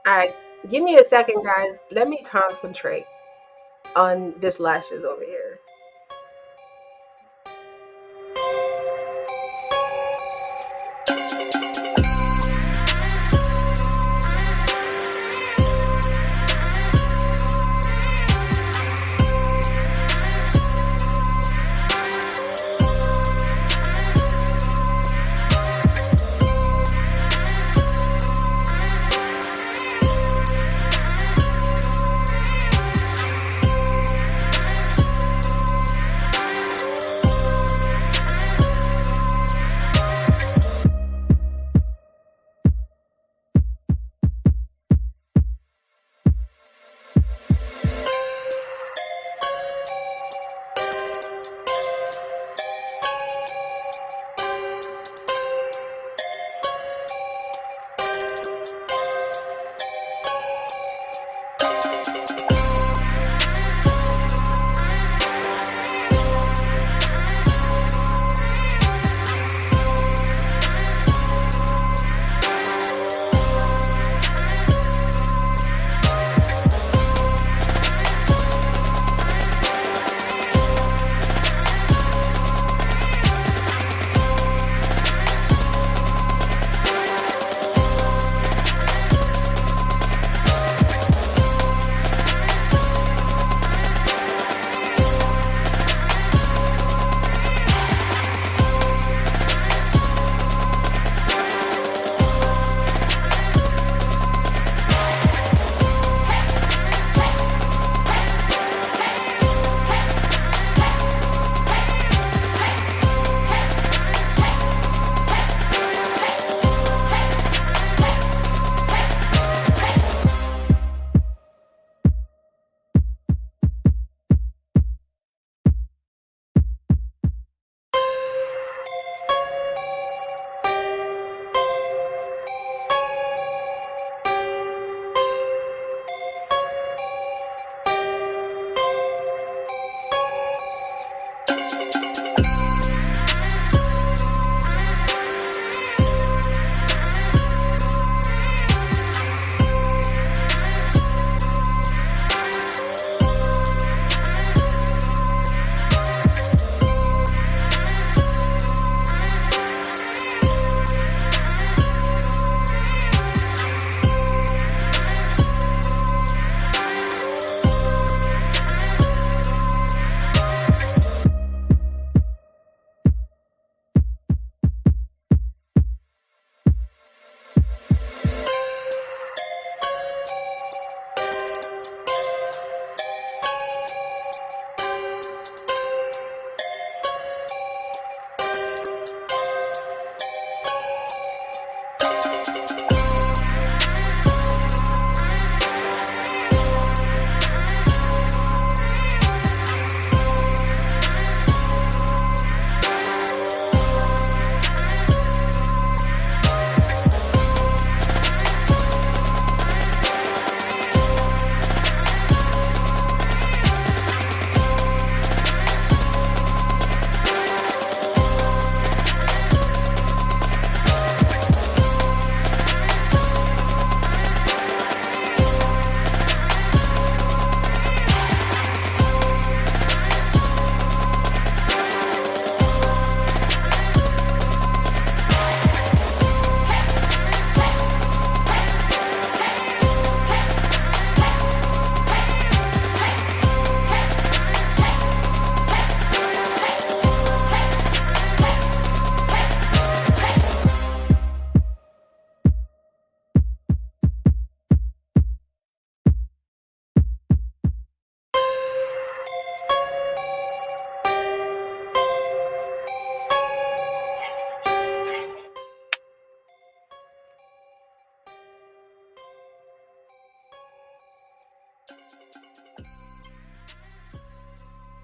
Alright, give me a second, guys. Let me concentrate on this lashes over here.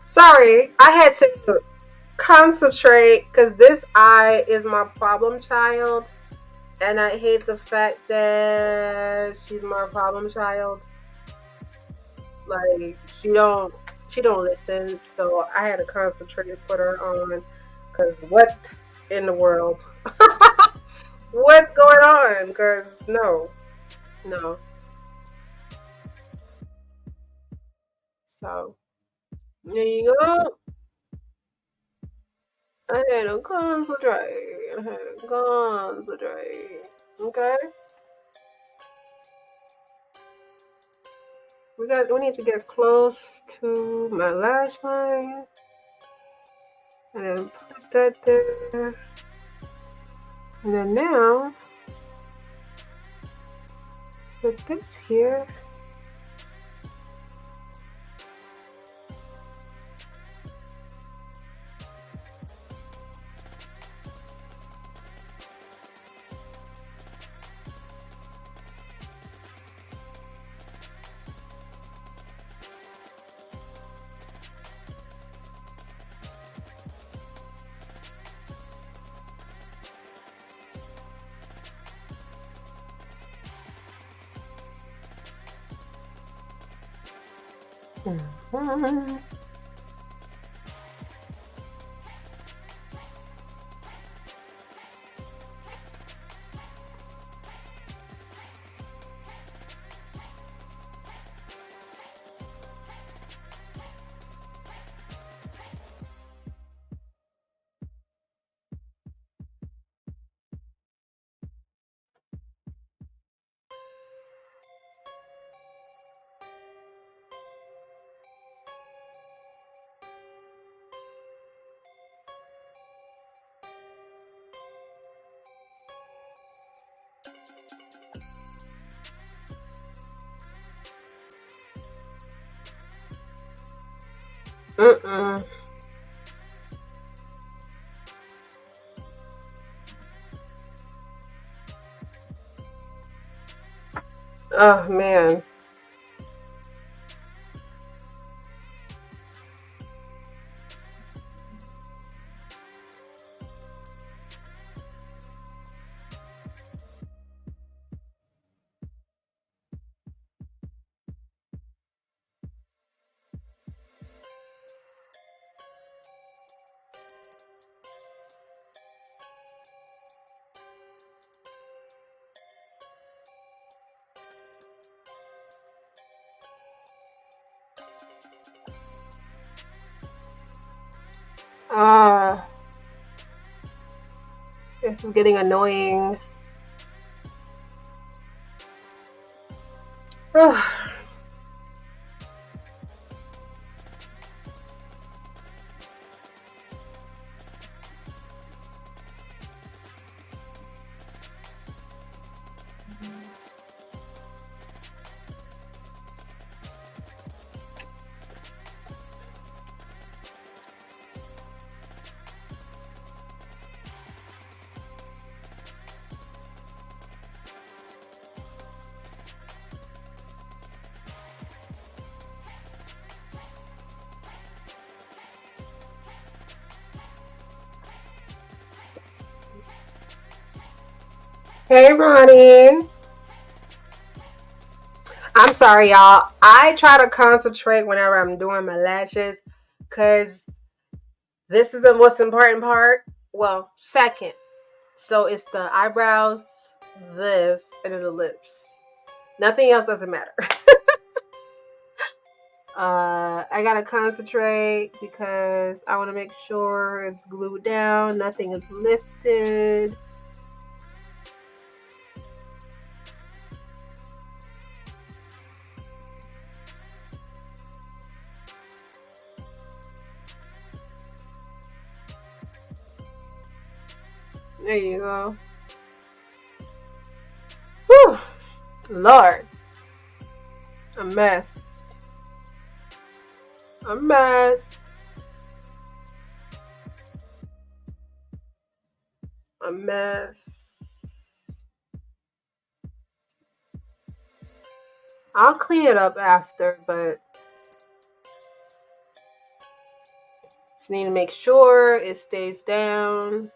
Sorry, I had to concentrate because this eye is my problem child, and I hate the fact that she's my problem child. Like she don't listen, so I had to concentrate and put her on. Cause what in the world? What's going on? Cause no, no. So there you go. I had to concentrate. I had to concentrate. Okay. We need to get close to my lash line and then put that there. And then now put this here. Mhm. Mm-mm. Oh man. Uh, this is getting annoying. Hey, Ronnie. I'm sorry, y'all. I try to concentrate whenever I'm doing my lashes because this is the most important part. Well, second. So it's the eyebrows, this, and then the lips. Nothing else doesn't matter. I gotta concentrate because I want to make sure it's glued down, nothing is lifted. There you go. Whew. Lord, a mess. A mess. A mess. I'll clean it up after, but Just need to make sure it stays down.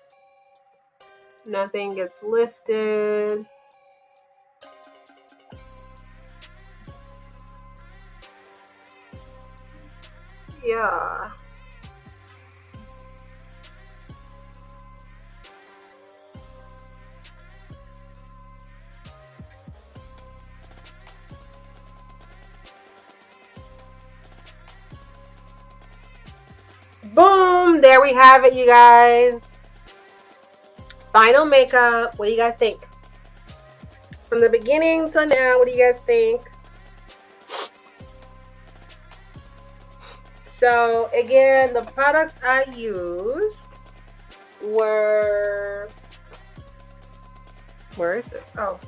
Nothing gets lifted. Yeah. Boom! There we have it, you guys. Final makeup. What do you guys think? From the beginning to now, what do you guys think? So again, the products I used were, where is it? Oh,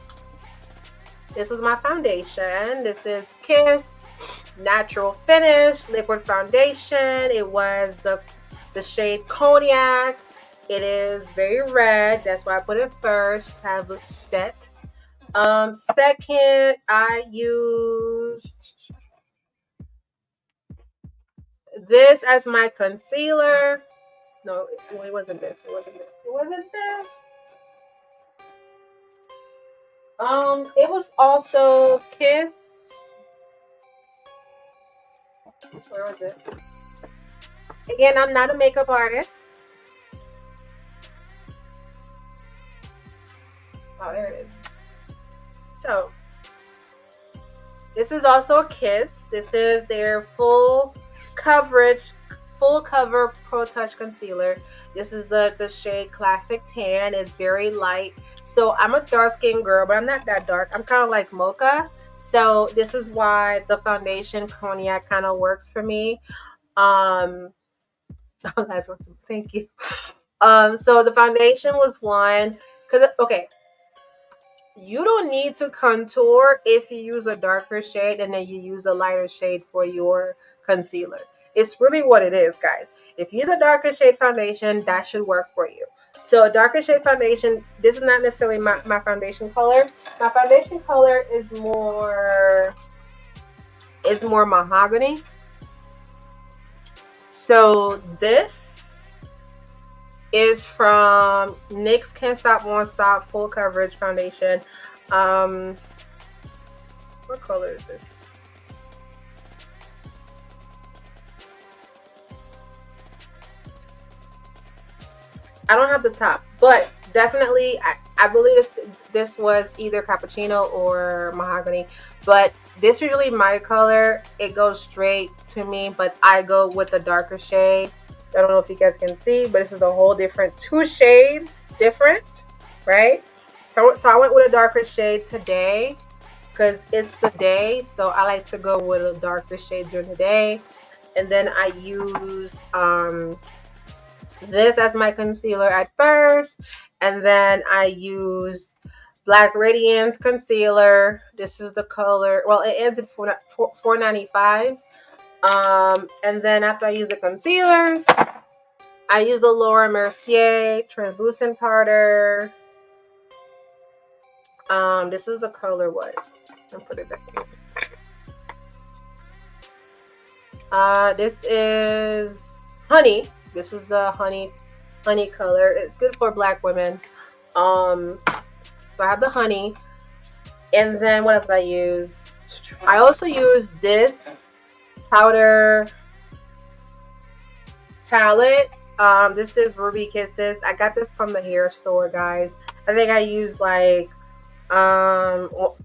this was my foundation. This is Kiss Natural Finish Liquid Foundation. It was the shade Cognac. It is very red. That's why I put it first. Have a set. Second, I used this as my concealer. No, it wasn't this. It wasn't this. It wasn't this. It was also Kiss. Where was it? Again, I'm not a makeup artist. Oh, there it is. So, this is also a Kiss. This is their full cover Pro Touch concealer. This is the shade Classic Tan. It's very light. So I'm a dark skinned girl, but I'm not that dark. I'm kind of like mocha. So this is why the foundation Cognac kind of works for me. Oh, that's what. Thank you. So the foundation was one. Okay, you don't need to contour if you use a darker shade and then you use a lighter shade for your concealer. It's really what it is, guys. If you use a darker shade foundation, that should work for you. So a darker shade foundation, this is not necessarily my foundation color. My foundation color is more mahogany. So this is from NYX Can't Stop Won't Stop Full Coverage Foundation. What color is this? I don't have the top, but definitely I believe this was either cappuccino or mahogany, but this is usually my color. It goes straight to me, but I go with the darker shade. I don't know if you guys can see, but this is a whole different 2 shades different, right? So I went with a darker shade today because it's the day, so I like to go with a darker shade during the day. And then I used this as my concealer at first, and then I used Black Radiance concealer. This is the color, well, it ends at $4.95. And then after I use the concealers, I use the Laura Mercier translucent powder. This is the color what? I'll put it back here. This is honey. This is the honey color. It's good for black women. So I have the honey. And then what else did I use? I also use this powder palette. This is Ruby Kisses. I got this from the hair store, guys. I think I used like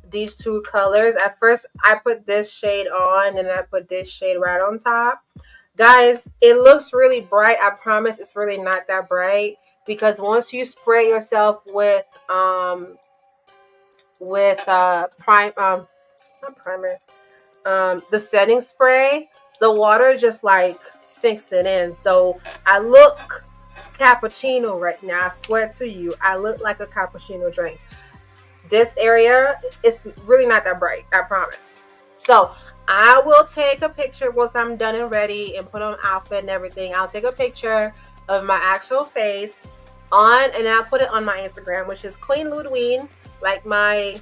these 2 colors. At first I put this shade on and I put this shade right on top. Guys, it looks really bright. I promise it's really not that bright, because once you spray yourself with the setting spray, the water just like sinks it in. So I look cappuccino right now. I swear to you, I look like a cappuccino drink. This area is really not that bright, I promise. So I will take a picture once I'm done and ready and put on outfit and everything. I'll take a picture of my actual face on, and I'll put it on my Instagram, which is Queen Loudwine, like my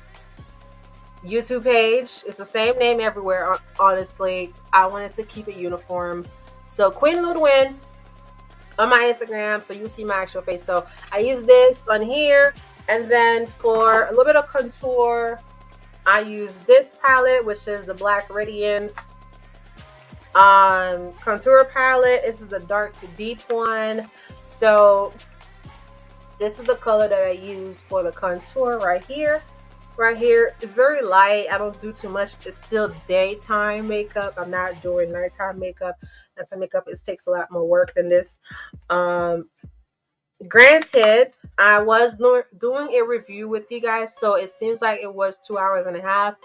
YouTube page. It's the same name everywhere, honestly. I wanted to keep it uniform. So Queen Loudwine, on my Instagram, so you see my actual face. So I use this on here, and then for a little bit of contour, I use this palette, which is the Black Radiance contour palette. This is the dark to deep one. So this is the color that I use for the contour right here. Right here, it's very light. I don't do too much. It's still daytime makeup. I'm not doing nighttime makeup. Nighttime makeup, it takes a lot more work than this. Granted, I was doing a review with you guys, so it seems like it was 2.5 hours,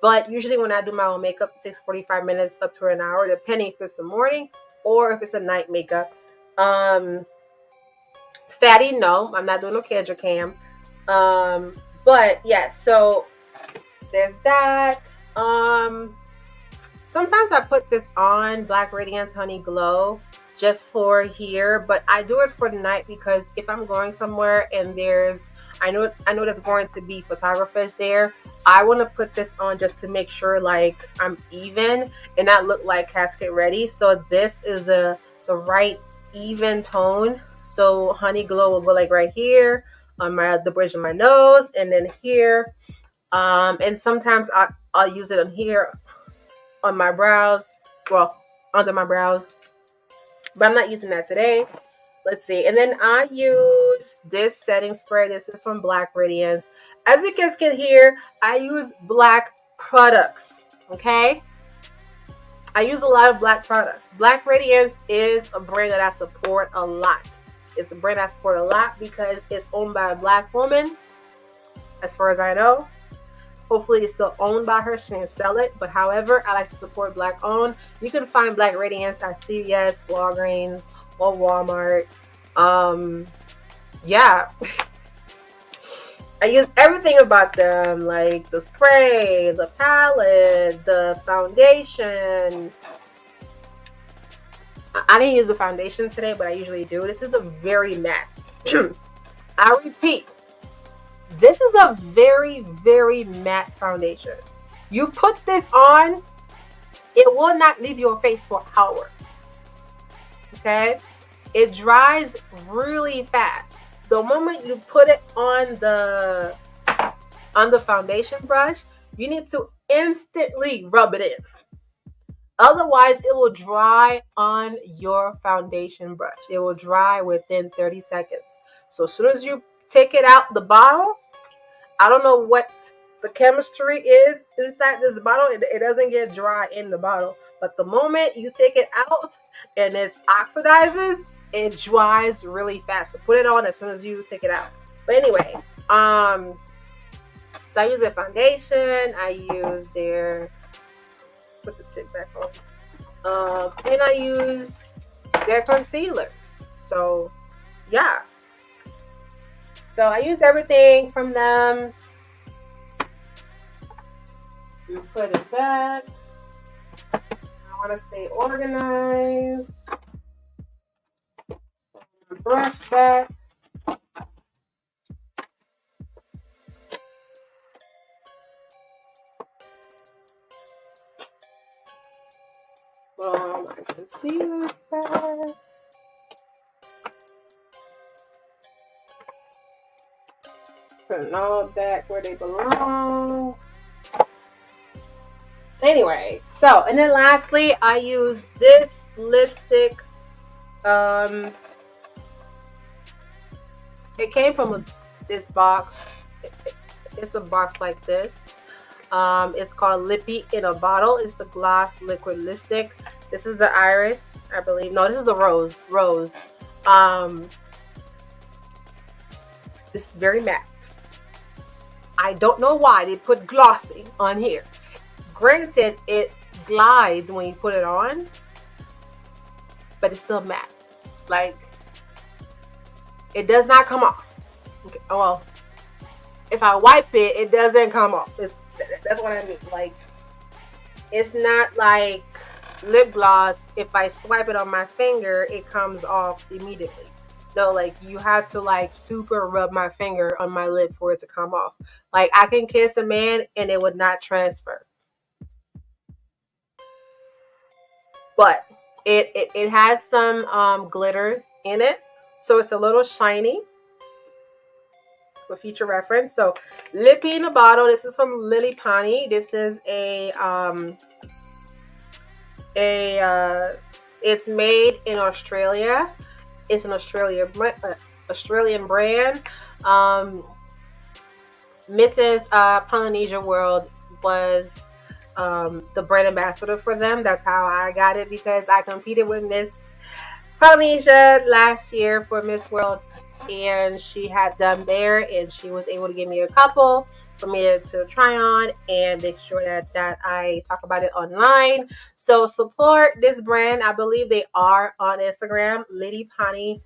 but usually when I do my own makeup, it takes 45 minutes up to an hour, depending if it's the morning or if it's a night makeup. Fatty, no, I'm not doing no Kendra cam. But yeah, so there's that. Sometimes I put this on, Black Radiance Honey Glow, just for here, but I do it for the night because if I'm going somewhere and I know there's going to be photographers there, I want to put this on just to make sure like I'm even and not look like casket ready. So this is the right even tone. So Honey Glow will go like right here on the bridge of my nose, and then here, and sometimes I'll use it on here on my brows, well, under my brows, but I'm not using that today. Let's see. And then I use this setting spray. This is from Black Radiance. As you guys can hear, I use Black products. Okay, I use a lot of Black products. Black Radiance is a brand that I support a lot. It's a brand I support a lot because it's owned by a Black woman, as far as I know. Hopefully it's still owned by her. She didn't sell it. But however, I like to support Black owned. You can find Black Radiance at CVS, Walgreens, or Walmart. Yeah. I use everything about them, like the spray, the palette, the foundation. I didn't use the foundation today, but I usually do. This is a very matte. I repeat, this is a very, very matte foundation. You put this on, it will not leave your face for hours. Okay? It dries really fast. The moment you put it on the foundation brush, you need to instantly rub it in. Otherwise, it will dry on your foundation brush. It will dry within 30 seconds. So as soon as you take it out the bottle, I don't know what the chemistry is inside this bottle. It doesn't get dry in the bottle. But the moment you take it out and it oxidizes, it dries really fast. So put it on as soon as you take it out. But anyway, so I use their foundation. I use their, put the tip back on. And I use their concealers. So yeah. So I use everything from them. You put it back. I want to stay organized. Brush back. My concealer back. Put them all back where they belong. Anyway, so, and then lastly, I use this lipstick. It came from this box. It's a box like this. It's called Lippy in a Bottle. It's the gloss liquid lipstick. This is the iris, I believe. No, this is the rose. This is very matte. I don't know why they put glossy on here. Granted, it glides when you put it on, but it's still matte. Like, it does not come off. Okay, well, if I wipe it, it doesn't come off. That's what I mean. Like, it's not like lip gloss. If I swipe it on my finger, it comes off immediately. No, like, you have to like super rub my finger on my lip for it to come off. Like, I can kiss a man and it would not transfer. But it has some glitter in it, so it's a little shiny for future reference. So lippy in the bottle. This is from Lily Pani. This is it's made in Australia. It's an Australian brand. Mrs. Polynesia World was the brand ambassador for them. That's how I got it, because I competed with Miss Polynesia last year for Miss World, and she had them there, and she was able to give me a couple for me to try on and make sure that I talk about it online. So support this brand. I believe they are on Instagram, Lily Pani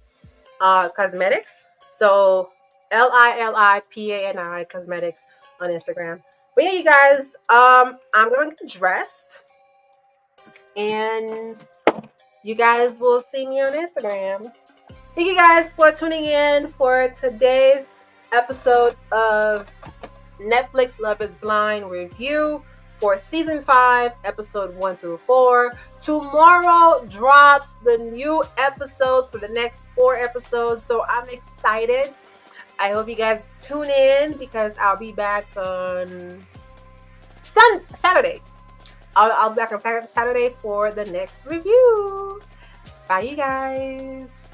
Cosmetics. So Lilipani Cosmetics on Instagram. But yeah, you guys, I'm gonna get dressed, and you guys will see me on Instagram. Thank you guys for tuning in for today's episode of Netflix Love is Blind review for season 5, episode 1 through 4. Tomorrow drops the new episodes for the next 4 episodes, so I'm excited. I hope you guys tune in, because I'll be back on Saturday. I'll be back on Saturday for the next review. Bye, you guys.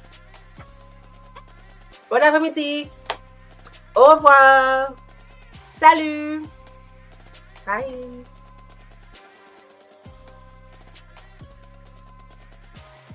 Bon après-midi. Au revoir. Salut. Bye.